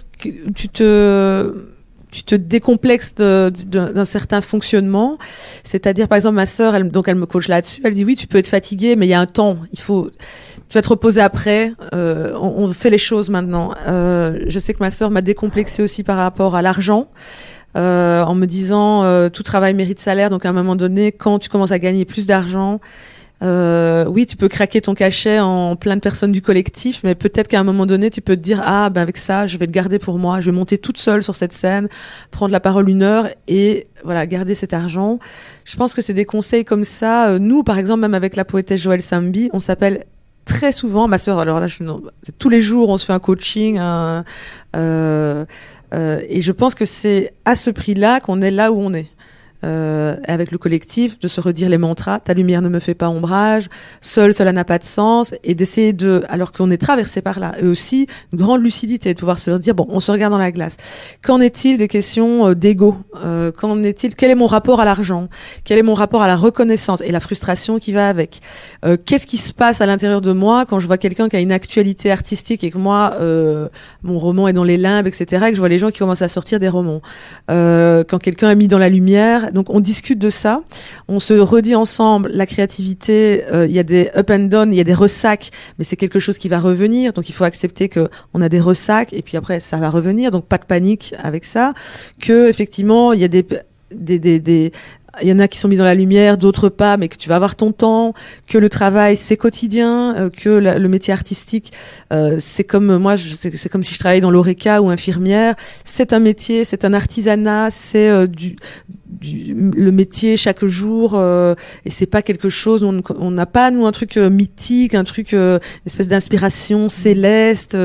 Tu te décomplexes d'un certain fonctionnement. C'est-à-dire, par exemple, ma sœur, elle me coach là-dessus. Elle dit oui, tu peux être fatigué, mais il y a un temps. Tu vas te reposer après. On fait les choses maintenant. Je sais que ma sœur m'a décomplexée aussi par rapport à l'argent. En me disant, tout travail mérite salaire. Donc, à un moment donné, quand tu commences à gagner plus d'argent, oui, tu peux craquer ton cachet en plein de personnes du collectif, mais peut-être qu'à un moment donné, tu peux te dire avec ça, je vais le garder pour moi, je vais monter toute seule sur cette scène, prendre la parole 1 heure et voilà, garder cet argent. Je pense que c'est des conseils comme ça. Nous, par exemple, même avec la poétesse Joëlle Sambi, on s'appelle très souvent, ma sœur, alors là, tous les jours, on se fait un coaching, et je pense que c'est à ce prix-là qu'on est là où on est. Avec le collectif, de se redire les mantras, ta lumière ne me fait pas ombrage, cela n'a pas de sens, et d'essayer alors qu'on est traversé par là, et aussi une grande lucidité, de pouvoir se dire, bon, on se regarde dans la glace. Qu'en est-il des questions d'ego? Qu'en est-il? Quel est mon rapport à l'argent? Quel est mon rapport à la reconnaissance et la frustration qui va avec? Qu'est-ce qui se passe à l'intérieur de moi quand je vois quelqu'un qui a une actualité artistique et que moi, mon roman est dans les limbes, etc., et que je vois les gens qui commencent à sortir des romans? Quand quelqu'un est mis dans la lumière, donc on discute de ça, on se redit ensemble la créativité, il y a des up and down, il y a des ressacs, mais c'est quelque chose qui va revenir, donc il faut accepter que on a des ressacs et puis après ça va revenir, donc pas de panique avec ça, que effectivement il y a il y en a qui sont mis dans la lumière, d'autres pas, mais que tu vas avoir ton temps, que le travail c'est quotidien, que le métier artistique c'est comme moi, c'est comme si je travaillais dans l'Horeca ou infirmière. C'est un métier, c'est un artisanat, c'est le métier chaque jour, et c'est pas quelque chose. On n'a pas nous un truc mythique, un truc une espèce d'inspiration céleste.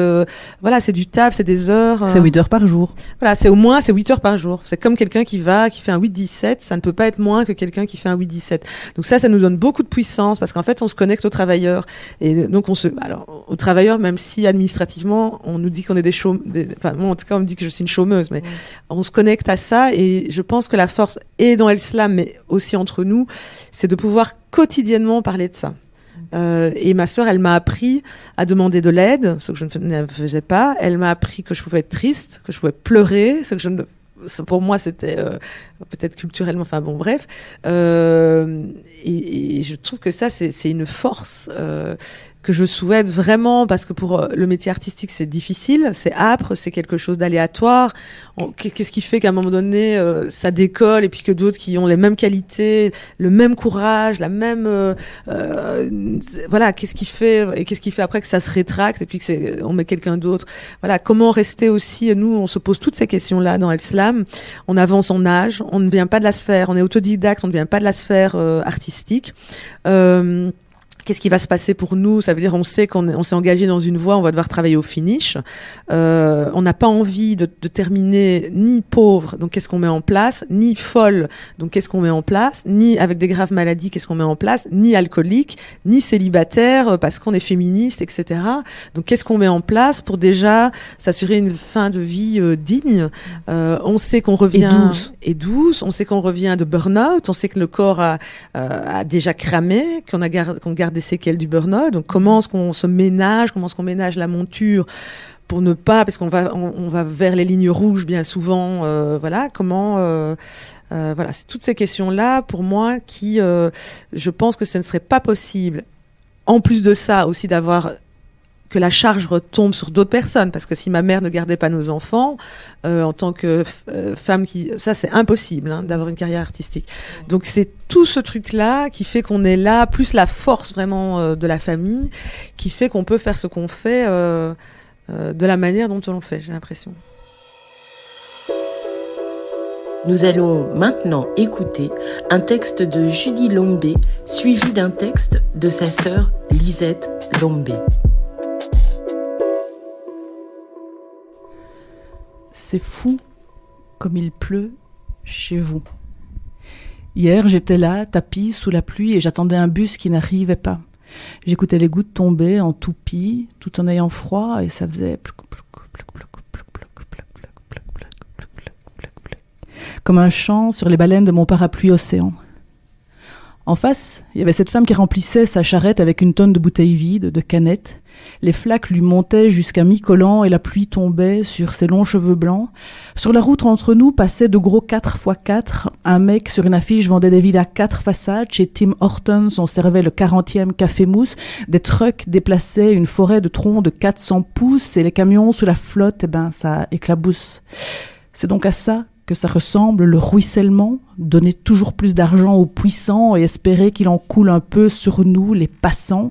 Voilà, c'est du taf, c'est des heures. C'est 8 heures par jour. Voilà, c'est 8 heures par jour. C'est comme quelqu'un qui fait un 8-17, ça ne peut pas être moins que quelqu'un qui fait un 8-17. Donc ça nous donne beaucoup de puissance parce qu'en fait, on se connecte aux travailleurs. Et donc aux travailleurs, même si administrativement, on nous dit qu'on est enfin, moi, en tout cas, on me dit que je suis une chômeuse, mais on se connecte à ça et je pense que la force est dans El Slam, mais aussi entre nous, c'est de pouvoir quotidiennement parler de ça. Et ma sœur, elle m'a appris à demander de l'aide, ce que je ne faisais pas. Elle m'a appris que je pouvais être triste, que je pouvais pleurer, ce que je ne... Pour moi, c'était peut-être culturellement, enfin bon, bref. Et je trouve que ça, c'est une force que je souhaite vraiment, parce que pour le métier artistique, c'est difficile, c'est âpre, c'est quelque chose d'aléatoire. Qu'est-ce qui fait qu'à un moment donné, ça décolle, et puis que d'autres qui ont les mêmes qualités, le même courage, la même... voilà, qu'est-ce qui fait après que ça se rétracte, et puis que on met quelqu'un d'autre. Voilà, comment rester aussi... Nous, on se pose toutes ces questions-là dans El Slam. On avance en âge, on ne vient pas de la sphère, on est autodidacte, on ne vient pas de la sphère artistique. Qu'est-ce qui va se passer pour nous? Ça veut dire, on sait qu'on s'est engagé dans une voie, on va devoir travailler au finish. On n'a pas envie de terminer ni pauvre, donc qu'est-ce qu'on met en place? Ni folle, donc qu'est-ce qu'on met en place? Ni avec des graves maladies, qu'est-ce qu'on met en place? Ni alcoolique, ni célibataire, parce qu'on est féministe, etc. Donc qu'est-ce qu'on met en place pour déjà s'assurer une fin de vie digne? On sait qu'on revient... Et douce. On sait qu'on revient de burn-out, on sait que le corps a déjà cramé, qu'on garde des séquelles du burn-out. Donc comment est-ce qu'on se ménage, comment est-ce qu'on ménage la monture pour ne pas, parce qu'on va vers les lignes rouges bien souvent, voilà, comment voilà, c'est toutes ces questions-là pour moi qui je pense que ce ne serait pas possible, en plus de ça aussi, d'avoir que la charge retombe sur d'autres personnes, parce que si ma mère ne gardait pas nos enfants, en tant que femme ça c'est impossible, hein, d'avoir une carrière artistique. Donc c'est tout ce truc-là qui fait qu'on est là, plus la force vraiment de la famille, qui fait qu'on peut faire ce qu'on fait de la manière dont on le fait, j'ai l'impression. Nous allons maintenant écouter un texte de Julie Lombé, suivi d'un texte de sa sœur Lisette Lombé. C'est fou comme il pleut chez vous. Hier, j'étais là, tapis sous la pluie, et j'attendais un bus qui n'arrivait pas. J'écoutais les gouttes tomber en toupie, tout en ayant froid, et ça faisait comme un chant sur les baleines de mon parapluie océan. En face, il y avait cette femme qui remplissait sa charrette avec une tonne de bouteilles vides, de canettes. Les flaques lui montaient jusqu'à mi-collant et la pluie tombait sur ses longs cheveux blancs. Sur la route entre nous passait de gros 4x4. Un mec sur une affiche vendait des villas 4 façades. Chez Tim Hortons, on servait le 40e café mousse. Des trucks déplaçaient une forêt de troncs de 400 pouces et les camions sous la flotte, ça éclabousse. C'est donc à ça que ça ressemble, le ruissellement, donner toujours plus d'argent aux puissants et espérer qu'il en coule un peu sur nous, les passants,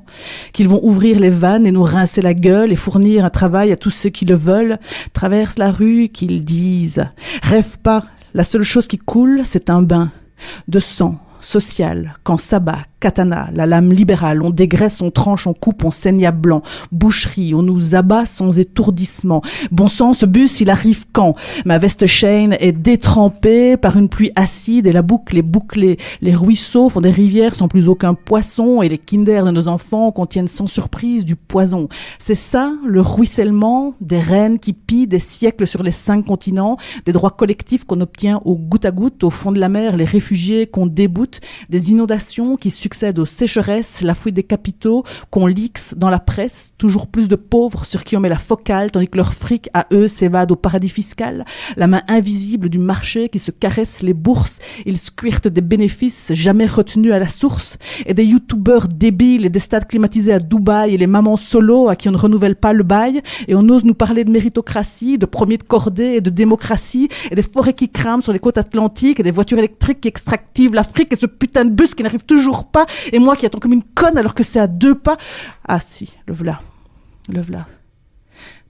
qu'ils vont ouvrir les vannes et nous rincer la gueule et fournir un travail à tous ceux qui le veulent, traversent la rue, qu'ils disent « Rêve pas, la seule chose qui coule, c'est un bain de sang, social, quand sabbat, katana, la lame libérale, on dégraisse, on tranche, on coupe, on saigne à blanc, boucherie, on nous abat sans étourdissement. Bon sang, ce bus, il arrive quand? Ma veste chaîne est détrempée par une pluie acide et la boucle est bouclée. Les ruisseaux font des rivières sans plus aucun poisson et les kinders de nos enfants contiennent sans surprise du poison. C'est ça, le ruissellement des reines qui pillent des siècles sur les 5 continents, des droits collectifs qu'on obtient au goutte à goutte, au fond de la mer, les réfugiés qu'on déboute, des inondations qui succèdent aux sécheresses, la fuite des capitaux qu'on lixe dans la presse, toujours plus de pauvres sur qui on met la focale, tandis que leur fric à eux s'évade au paradis fiscal, la main invisible du marché qui se caresse les bourses, ils squirtent des bénéfices jamais retenus à la source, et des youtubeurs débiles et des stades climatisés à Dubaï et les mamans solo à qui on ne renouvelle pas le bail, et on ose nous parler de méritocratie, de premier de cordée et de démocratie, et des forêts qui crament sur les côtes atlantiques, et des voitures électriques qui extractivent l'Afrique, et ce putain de bus qui n'arrive toujours pas, et moi qui attends comme une conne alors que c'est à 2 pas. Ah si, le v'là. Mais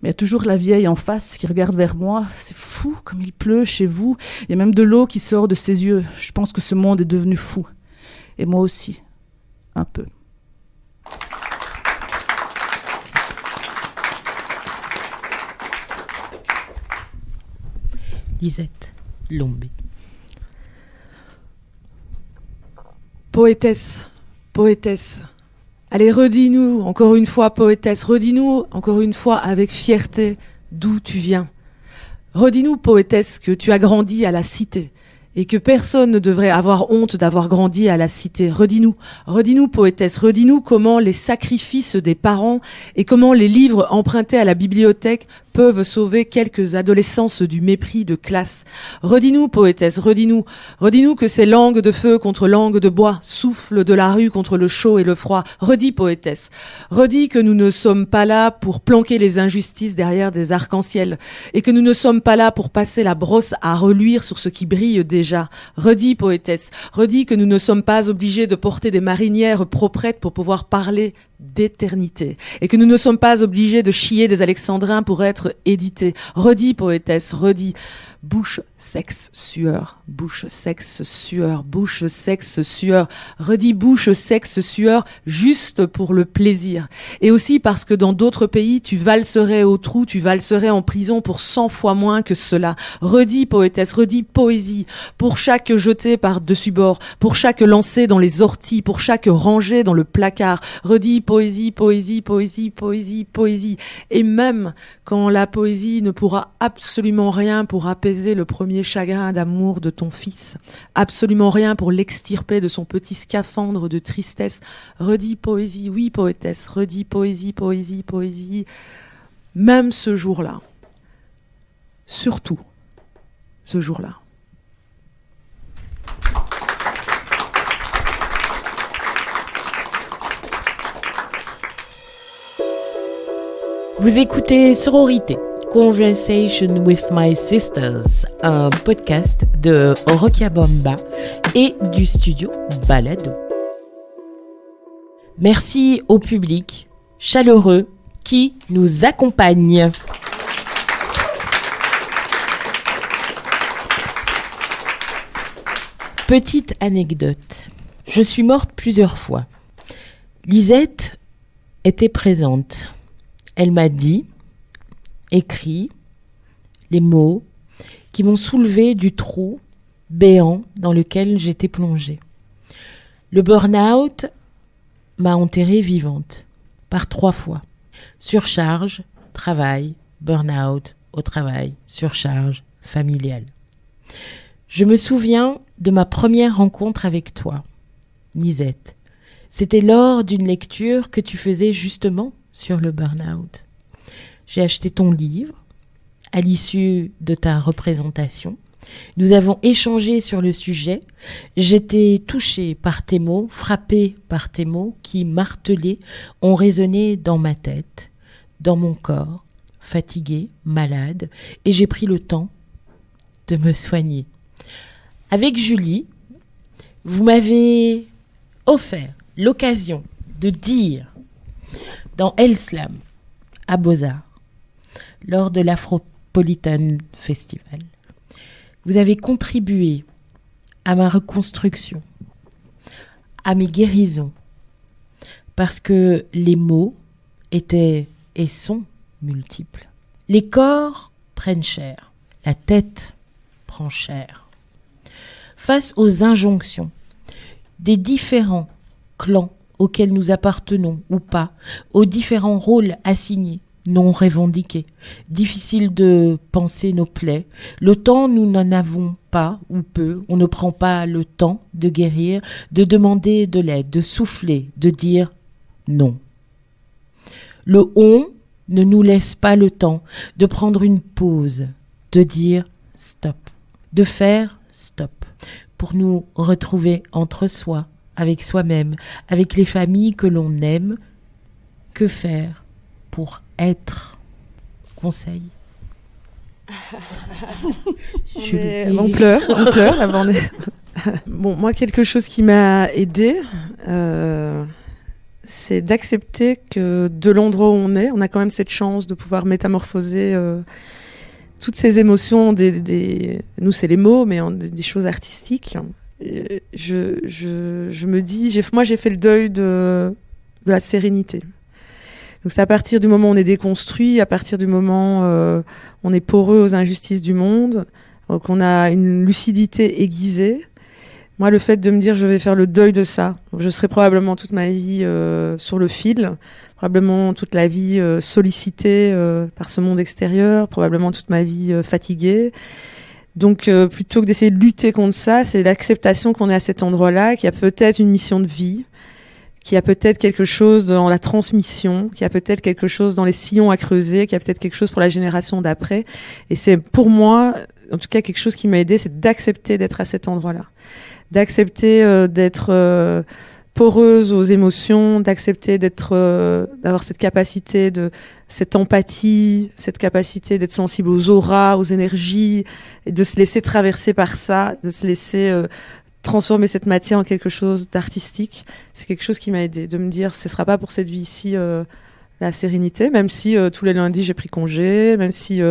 il y a toujours la vieille en face qui regarde vers moi. C'est fou comme il pleut chez vous. Il y a même de l'eau qui sort de ses yeux. Je pense que ce monde est devenu fou. Et moi aussi, un peu. Lisette Lombé. Poétesse. Allez, redis-nous encore une fois, poétesse, redis-nous encore une fois avec fierté d'où tu viens. Redis-nous, poétesse, que tu as grandi à la cité et que personne ne devrait avoir honte d'avoir grandi à la cité. Redis-nous, poétesse, redis-nous comment les sacrifices des parents et comment les livres empruntés à la bibliothèque peuvent sauver quelques adolescences du mépris de classe. Redis-nous, poétesse, redis-nous que c'est langue de feu contre langue de bois, souffle de la rue contre le chaud et le froid. Redis, poétesse, redis que nous ne sommes pas là pour planquer les injustices derrière des arcs-en-ciel et que nous ne sommes pas là pour passer la brosse à reluire sur ce qui brille déjà. Redis, poétesse, redis que nous ne sommes pas obligés de porter des marinières proprettes pour pouvoir parler d'éternité et que nous ne sommes pas obligés de chier des alexandrins pour être édités. Redis, poétesse, redis. Bouche, sexe, sueur. Bouche, sexe, sueur. Bouche, sexe, sueur. Redis bouche, sexe, sueur, juste pour le plaisir. Et aussi parce que dans d'autres pays, tu valserais au trou, tu valserais en prison pour 100 fois moins que cela. Redis, poétesse, redis poésie. Pour chaque jeté par-dessus bord, pour chaque lancé dans les orties, pour chaque rangée dans le placard. Redis poésie, poésie, poésie, poésie, poésie. Et même quand la poésie ne pourra absolument rien pour apaiser le premier chagrin d'amour de ton fils, absolument rien pour l'extirper de son petit scaphandre de tristesse. Redis poésie, oui poétesse, redis poésie, poésie, poésie. Même ce jour-là, surtout ce jour-là. Vous écoutez Sororité, Conversation with My Sisters, un podcast de Rokia Bomba et du studio Balado. Merci au public chaleureux qui nous accompagne. Petite anecdote. Je suis morte plusieurs fois. Lisette était présente. Elle m'a dit, écrit, les mots qui m'ont soulevé du trou béant dans lequel j'étais plongée. Le burn-out m'a enterrée vivante, par 3 fois. Surcharge, travail, burn-out, au travail, surcharge, familiale. Je me souviens de ma première rencontre avec toi, Nisette. C'était lors d'une lecture que tu faisais justement sur le burn-out. J'ai acheté ton livre à l'issue de ta représentation. Nous avons échangé sur le sujet. J'étais touchée par tes mots, frappée par tes mots qui, martelés, ont résonné dans ma tête, dans mon corps, fatiguée, malade, et j'ai pris le temps de me soigner. Avec Julie, vous m'avez offert l'occasion de dire dans El Slam, à Beaux-Arts, lors de l'Afropolitan Festival. Vous avez contribué à ma reconstruction, à mes guérisons, parce que les mots étaient et sont multiples. Les corps prennent cher, la tête prend cher. Face aux injonctions des différents clans auxquels nous appartenons ou pas, aux différents rôles assignés, non revendiqués. Difficile de penser nos plaies. Le temps, nous n'en avons pas ou peu. On ne prend pas le temps de guérir, de demander de l'aide, de souffler, de dire non. Le on ne nous laisse pas le temps de prendre une pause, de dire stop, de faire stop, pour nous retrouver entre soi, avec soi-même, avec les familles que l'on aime. Que faire pour être? Conseil. On pleure avant de... Bon, moi, quelque chose qui m'a aidée, c'est d'accepter que de l'endroit où on a quand même cette chance de pouvoir métamorphoser toutes ces émotions, nous c'est les mots, mais des choses artistiques. Je me dis, moi j'ai fait le deuil de la sérénité. Donc c'est à partir du moment où on est déconstruit, à partir du moment où on est poreux aux injustices du monde, qu'on a une lucidité aiguisée. Moi, le fait de me dire je vais faire le deuil de ça, je serai probablement toute ma vie sur le fil, probablement toute la vie sollicitée par ce monde extérieur, probablement toute ma vie fatiguée. Donc, plutôt que d'essayer de lutter contre ça, c'est l'acceptation qu'on est à cet endroit-là, qu'il y a peut-être une mission de vie, qu'il y a peut-être quelque chose dans la transmission, qu'il y a peut-être quelque chose dans les sillons à creuser, qu'il y a peut-être quelque chose pour la génération d'après. Et c'est pour moi, en tout cas, quelque chose qui m'a aidé, c'est d'accepter d'être à cet endroit-là. D'accepter d'être poreuse aux émotions, d'accepter d'avoir cette capacité cette empathie, cette capacité d'être sensible aux auras, aux énergies, et de se laisser traverser par ça, de se laisser transformer cette matière en quelque chose d'artistique. C'est quelque chose qui m'a aidé, de me dire ce sera pas pour cette vie ici la sérénité, même si tous les lundis j'ai pris congé, même si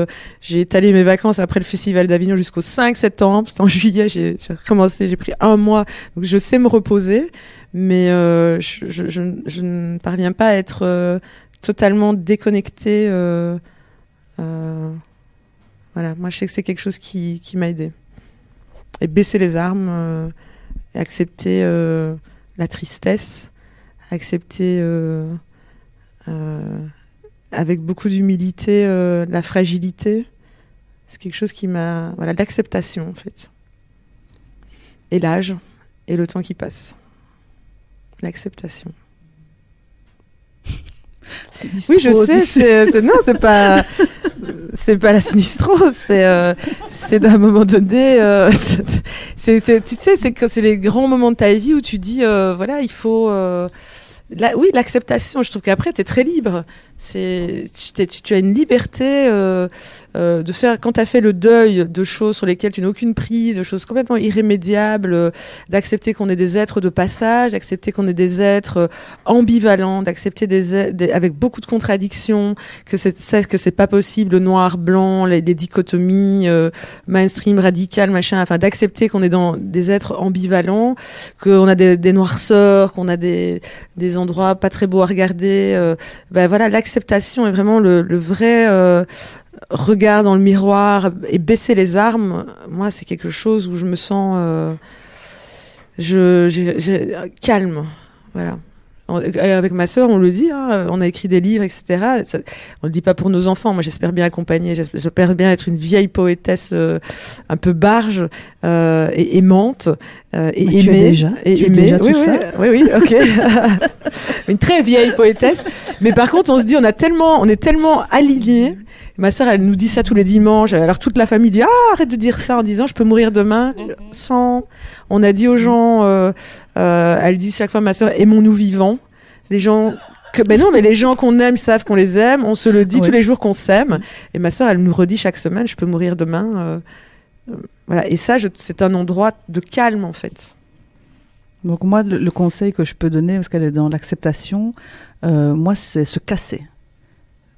j'ai étalé mes vacances après le festival d'Avignon jusqu'au 5 septembre, c'était en juillet, j'ai recommencé, j'ai pris 1 mois, donc je sais me reposer, mais je ne parviens pas à être totalement déconnectée. Voilà, moi je sais que c'est quelque chose qui m'a aidé. Et baisser les armes, et accepter la tristesse, accepter avec beaucoup d'humilité la fragilité. C'est quelque chose qui m'a... Voilà, l'acceptation en fait. Et l'âge, et le temps qui l'acceptation. Oui, je sais, non, c'est pas la sinistrose, c'est d'un moment donné, tu sais, c'est que c'est les grands moments de ta vie où tu dis, voilà, il faut, oui, l'acceptation. Je trouve qu'après, t'es très libre. Tu as une liberté de faire, quand t'as fait le deuil de choses sur lesquelles tu n'as aucune prise, de choses complètement irrémédiables, d'accepter qu'on est des êtres de passage, d'accepter qu'on est des êtres ambivalents, d'accepter avec beaucoup de contradictions, que c'est pas possible, le noir, blanc, les dichotomies, mainstream, radical, machin, enfin, d'accepter qu'on est dans des êtres ambivalents, qu'on a des noirceurs, qu'on a des endroits pas très beaux à regarder, ben voilà, l'acceptation est vraiment le vrai regard dans le miroir et baisser les armes. Moi, c'est quelque chose où je me sens calme. Voilà. Avec ma sœur, on le dit, hein, on a écrit des livres, etc. On le dit pas pour nos enfants. Moi, j'espère bien accompagner, j'espère bien être une vieille poétesse un peu barge et aimante et aimée. Tu es déjà tout ça. Oui, ok. Une très vieille poétesse. Mais par contre, on se dit, on est tellement alignés. Ma sœur, elle nous dit ça tous les dimanches. Alors toute la famille dit arrête de dire ça en disant je peux mourir demain sans. On a dit aux gens, elle dit chaque fois ma sœur aimons-nous vivants. Les gens mais les gens qu'on aime savent qu'on les aime. On se le dit tous les jours qu'on s'aime. Et ma sœur, elle nous redit chaque semaine je peux mourir demain. Voilà. Et ça, c'est un endroit de calme en fait. Donc moi, le conseil que je peux donner, parce qu'elle est dans l'acceptation, moi, c'est se casser.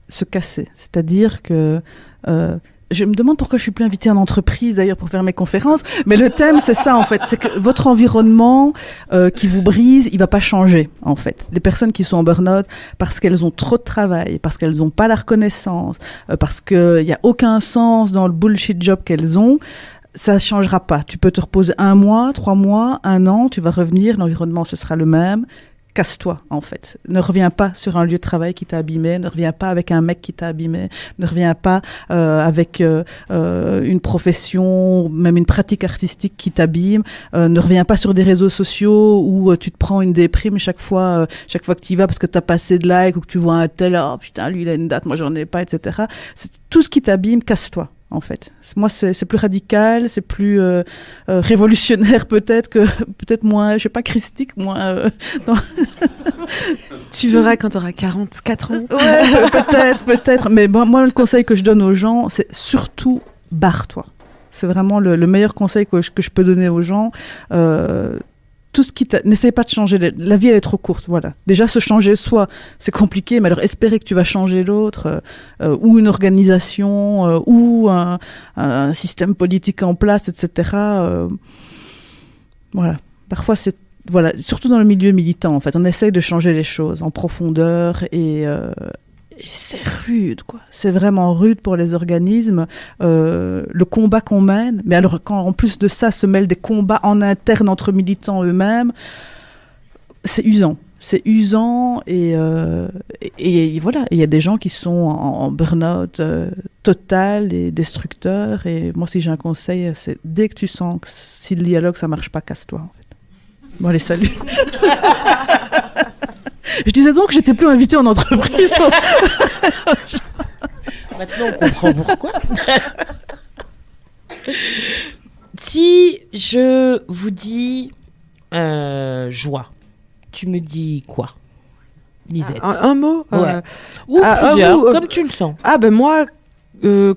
C'est-à-dire que je me demande pourquoi je suis plus invitée en entreprise d'ailleurs pour faire mes conférences, mais le thème c'est ça en fait, c'est que votre environnement qui vous brise, il va pas changer en fait. Les personnes qui sont en burn-out parce qu'elles ont trop de travail, parce qu'elles ont pas la reconnaissance, parce que il y a aucun sens dans le bullshit job qu'elles ont, ça changera pas. Tu peux te reposer 1 mois, 3 mois, 1 an, tu vas revenir, l'environnement ce sera le même. Casse-toi, en fait. Ne reviens pas sur un lieu de travail qui t'a abîmé, ne reviens pas avec un mec qui t'a abîmé, ne reviens pas avec une profession, même une pratique artistique qui t'abîme, ne reviens pas sur des réseaux sociaux où tu te prends une déprime chaque fois que tu y vas parce que t'as pas assez de likes ou que tu vois un tel, oh putain, lui il a une date, moi j'en ai pas, etc. C'est tout ce qui t'abîme, casse-toi. En fait, moi c'est plus radical, c'est plus révolutionnaire peut-être moins, je sais pas, christique, moins. Tu verras quand tu auras 44 ans. Ouais, peut-être. Mais moi, le conseil que je donne aux gens, c'est surtout barre-toi. C'est vraiment le meilleur conseil que je peux donner aux gens. Tout ce qui n'essaye pas de changer. La vie, elle est trop courte, voilà. Déjà, se changer soi, c'est compliqué, mais alors espérer que tu vas changer l'autre, ou une organisation, ou un système politique en place, etc. Voilà. Parfois, surtout dans le milieu militant, en fait, on essaye de changer les choses en profondeur et c'est rude, quoi. C'est vraiment rude pour les organismes. Le combat qu'on mène, mais alors quand en plus de ça se mêlent des combats en interne entre militants eux-mêmes, c'est usant. C'est usant et voilà. Il y a des gens qui sont en burn-out total et destructeur. Et moi, si j'ai un conseil, c'est dès que tu sens que si le dialogue ça marche pas, casse-toi. En fait. Bon, allez, salut. Je disais donc que j'étais plus invitée en entreprise. Maintenant, on comprend pourquoi. Si je vous dis joie, tu me dis quoi, Lisette? Un mot Ouais. Ou plusieurs, comme tu le sens. Ah ben moi,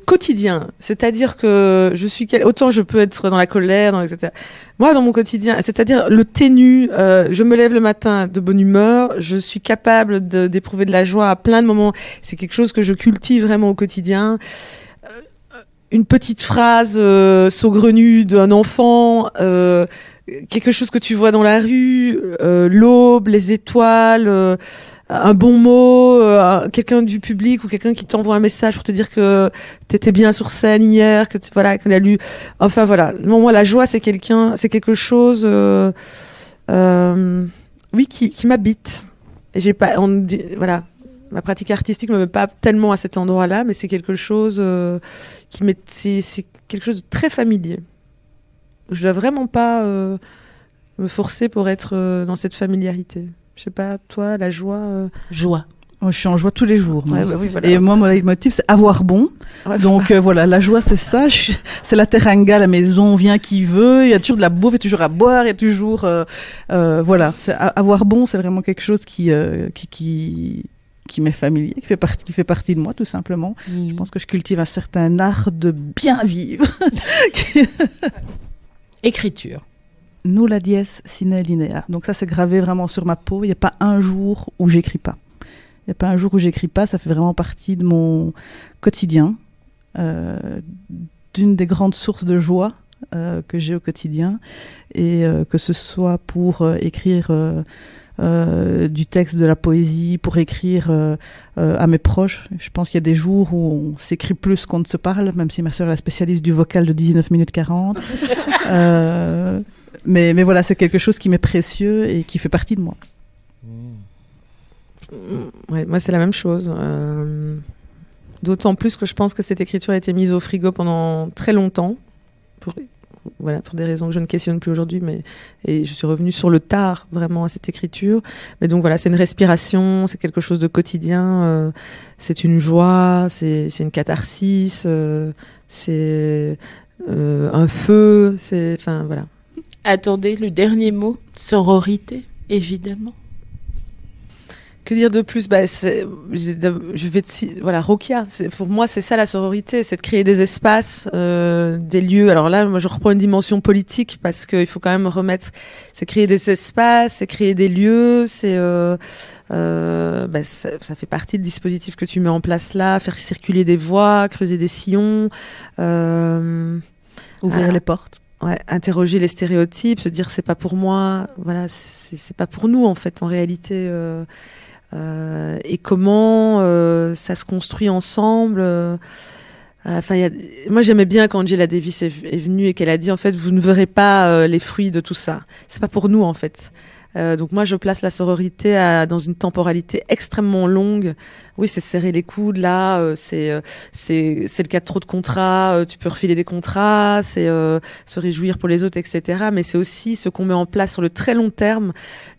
quotidien. C'est-à-dire que je suis... Autant je peux être dans la colère, etc. Moi, dans mon quotidien, c'est-à-dire le ténu, je me lève le matin de bonne humeur, je suis capable d'éprouver de la joie à plein de moments. C'est quelque chose que je cultive vraiment au quotidien. Une petite phrase saugrenue d'un enfant, quelque chose que tu vois dans la rue, l'aube, les étoiles, un bon mot, quelqu'un du public ou quelqu'un qui t'envoie un message pour te dire que t'étais bien sur scène hier, que voilà, qu'elle a lu. Enfin voilà, moi la joie c'est quelque chose, oui qui m'habite. Et j'ai pas, voilà, ma pratique artistique me met pas tellement à cet endroit-là, mais c'est quelque chose c'est quelque chose de très familier. Je dois vraiment pas me forcer pour être dans cette familiarité. Je sais pas, toi, la joie. Joie. Moi, je suis en joie tous les jours. Moi. Ouais, bah oui, voilà, et moi, mon leitmotiv, c'est avoir bon. Ouais. Donc voilà, la joie, c'est ça. C'est la teranga à la maison, vient qui veut. Il y a toujours de la bouffe, il y a toujours à boire, il y a toujours voilà. Avoir bon, c'est vraiment quelque chose qui m'est familier, qui fait partie de moi, tout simplement. Je pense que je cultive un certain art de bien vivre. Écriture. Nulla dies sine linea. Donc ça, c'est gravé vraiment sur ma peau. Il n'y a pas un jour où j'écris pas. Il n'y a pas un jour où j'écris pas. Ça fait vraiment partie de mon quotidien. D'une des grandes sources de joie que j'ai au quotidien. Et que ce soit pour écrire du texte, de la poésie, pour écrire à mes proches. Je pense qu'il y a des jours où on s'écrit plus qu'on ne se parle, même si ma sœur est la spécialiste du vocal de 19 minutes 40. Mais voilà, c'est quelque chose qui m'est précieux et qui fait partie de moi. Ouais, moi, c'est la même chose. D'autant plus que je pense que cette écriture a été mise au frigo pendant très longtemps. Pour des raisons que je ne questionne plus aujourd'hui, et je suis revenue sur le tard, vraiment, à cette écriture. Mais donc voilà, c'est une respiration, c'est quelque chose de quotidien, c'est une joie, c'est une catharsis, c'est un feu, enfin voilà. Attendez, le dernier mot, sororité, évidemment. Que dire de plus? Voilà, Rokia. Pour moi, c'est ça la sororité, c'est de créer des espaces, des lieux. Alors là, moi, je reprends une dimension politique parce qu'il faut quand même c'est créer des espaces, c'est créer des lieux, ça fait partie du dispositif que tu mets en place là, faire circuler des voix, creuser des sillons, ouvrir les portes. Ouais, interroger les stéréotypes, se dire c'est pas pour moi, voilà, c'est pas pour nous en fait en réalité. Et comment ça se construit ensemble. Moi j'aimais bien quand Angela Davis est venue et qu'elle a dit en fait vous ne verrez pas les fruits de tout ça. C'est pas pour nous en fait. Donc moi je place la sororité dans une temporalité extrêmement longue. Oui, c'est serrer les coudes là, c'est le cas de trop de contrats, tu peux refiler des contrats, c'est se réjouir pour les autres, etc. Mais c'est aussi ce qu'on met en place sur le très long terme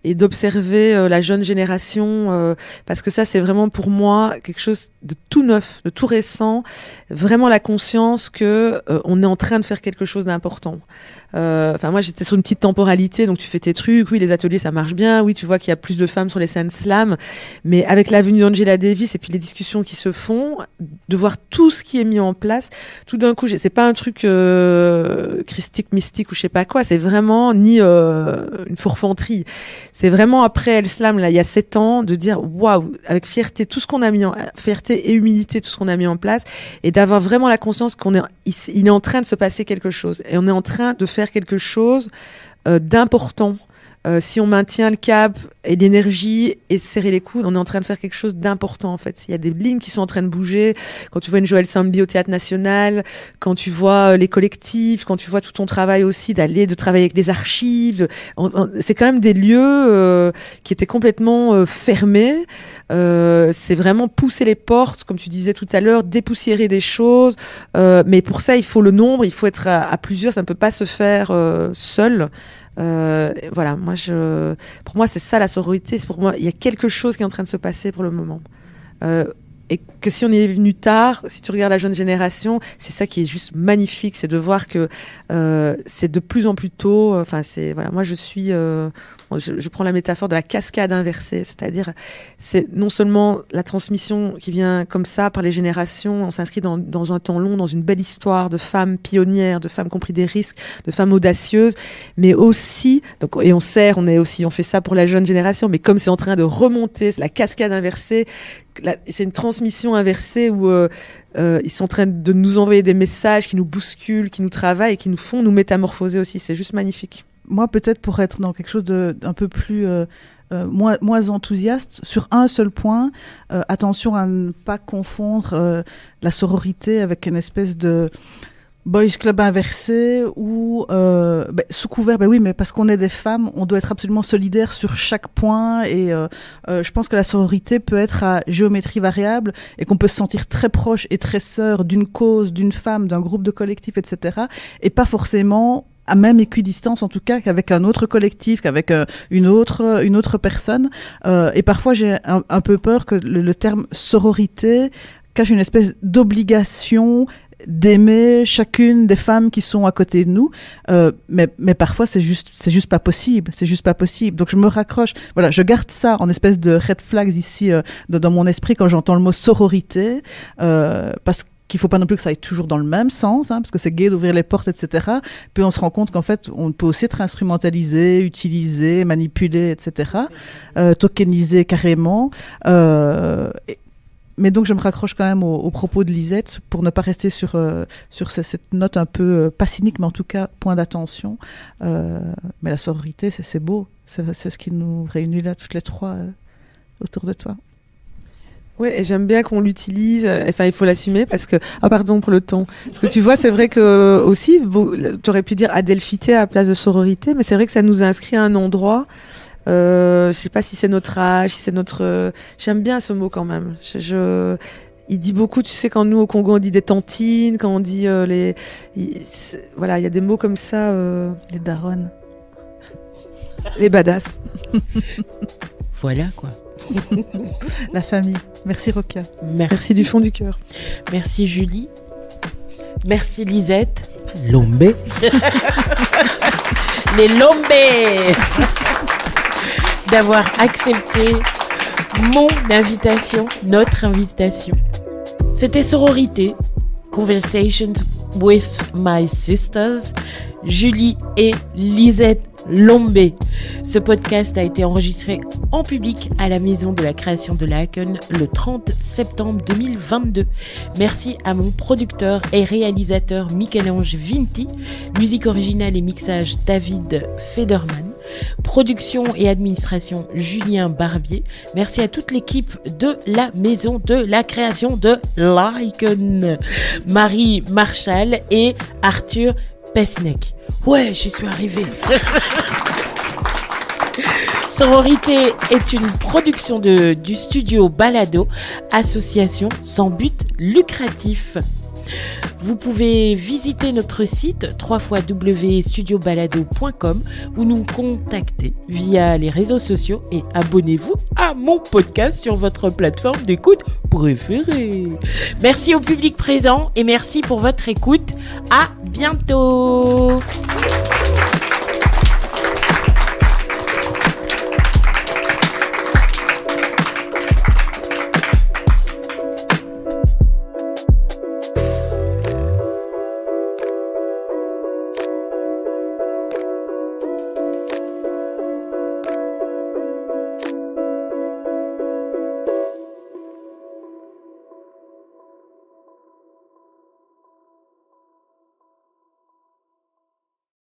et d'observer la jeune génération, parce que ça c'est vraiment pour moi quelque chose de tout neuf, de tout récent, vraiment la conscience que on est en train de faire quelque chose d'important. Moi j'étais sur une petite temporalité, donc tu fais tes trucs, oui les ateliers ça marche bien, oui tu vois qu'il y a plus de femmes sur les scènes slam, mais avec la venue d'Angela Davis et puis les discussions qui se font, de voir tout ce qui est mis en place, tout d'un coup c'est pas un truc christique, mystique ou je sais pas quoi, c'est vraiment ni une fourfanterie, c'est vraiment après El Slam là il y a 7 ans de dire waouh, avec fierté tout ce qu'on a fierté et humilité tout ce qu'on a mis en place, et d'avoir vraiment la conscience il est en train de se passer quelque chose et on est en train de faire quelque chose d'important si on maintient le cap et l'énergie et serrer les coudes, on est en train de faire quelque chose d'important en fait. Il y a des lignes qui sont en train de bouger. Quand tu vois une Joëlle Sambi au Théâtre National, quand tu vois les collectifs, quand tu vois tout ton travail aussi de travailler avec les archives, c'est quand même des lieux qui étaient complètement fermés. C'est vraiment pousser les portes, comme tu disais tout à l'heure, dépoussiérer des choses. Mais pour ça, il faut le nombre, il faut être à plusieurs. Ça ne peut pas se faire seul. Voilà, pour moi, c'est ça la sororité. C'est pour moi, il y a quelque chose qui est en train de se passer pour le moment. Et que si on est venu tard, si tu regardes la jeune génération, c'est ça qui est juste magnifique, c'est de voir que c'est de plus en plus tôt. Enfin, voilà, moi je suis. Je prends la métaphore de la cascade inversée, c'est-à-dire c'est non seulement la transmission qui vient comme ça par les générations, on s'inscrit dans un temps long, dans une belle histoire de femmes pionnières, de femmes qui ont pris des risques, de femmes audacieuses, mais aussi, et on fait ça pour la jeune génération, mais comme c'est en train de remonter, c'est la cascade inversée, c'est une transmission inversée où ils sont en train de nous envoyer des messages qui nous bousculent, qui nous travaillent et qui nous font nous métamorphoser aussi. C'est juste magnifique. Moi, peut-être pour être dans quelque chose d'un peu plus moins enthousiaste, sur un seul point, attention à ne pas confondre la sororité avec une espèce de boys club inversé ou sous couvert, oui, mais parce qu'on est des femmes, on doit être absolument solidaires sur chaque point et je pense que la sororité peut être à géométrie variable et qu'on peut se sentir très proche et très sœur d'une cause, d'une femme, d'un groupe de collectif, etc. et pas forcément à même équidistance en tout cas qu'avec un autre collectif, qu'avec une autre personne. Et parfois j'ai un peu peur que le terme sororité cache une espèce d'obligation d'aimer chacune des femmes qui sont à côté de nous, mais parfois c'est juste pas possible, donc je me raccroche, voilà, je garde ça en espèce de red flags ici dans mon esprit quand j'entends le mot sororité, parce qu'il faut pas non plus que ça aille toujours dans le même sens, parce que c'est gai d'ouvrir les portes, etc. Puis on se rend compte qu'en fait, on peut aussi être instrumentalisé, utilisé, manipulé, etc. Tokenisé carrément. Mais donc je me raccroche quand même aux propos de Lisette pour ne pas rester sur cette note un peu pas cynique, mais en tout cas point d'attention. Mais la sororité, c'est beau. C'est ce qui nous réunit là toutes les trois autour de toi. Oui, et j'aime bien qu'on l'utilise. Enfin, il faut l'assumer parce que... Ah, pardon pour le ton. Parce que tu vois, c'est vrai que aussi, tu aurais pu dire adelphité à la place de sororité, mais c'est vrai que ça nous inscrit à un endroit. Je sais pas si c'est notre âge, si c'est notre... J'aime bien ce mot quand même. Il dit beaucoup, tu sais, quand nous au Congo on dit des tantines, quand on dit voilà, il y a des mots comme ça. Les daronnes. Les badass. Voilà quoi. La famille. Merci Rokia. Merci du fond du cœur. Merci Julie. Merci Lisette. Lombé. Les Lombés. D'avoir accepté mon invitation, notre invitation. C'était Sororité, Conversations with My Sisters, Julie et Lisette Lombé. Ce podcast a été enregistré en public à la Maison de la Création de Laken le 30 septembre 2022. Merci à mon producteur et réalisateur Michel-Ange Vinti, musique originale et mixage David Federman, production et administration Julien Barbier. Merci à toute l'équipe de la Maison de la Création de Laken, Marie Marchal et Arthur Pesnec. Ouais, j'y suis arrivée. Sororité est une production du studio Balado, association sans but lucratif. Vous pouvez visiter notre site www.studiobalado.com ou nous contacter via les réseaux sociaux et abonnez-vous à mon podcast sur votre plateforme d'écoute préférée. Merci au public présent et merci pour votre écoute. À bientôt.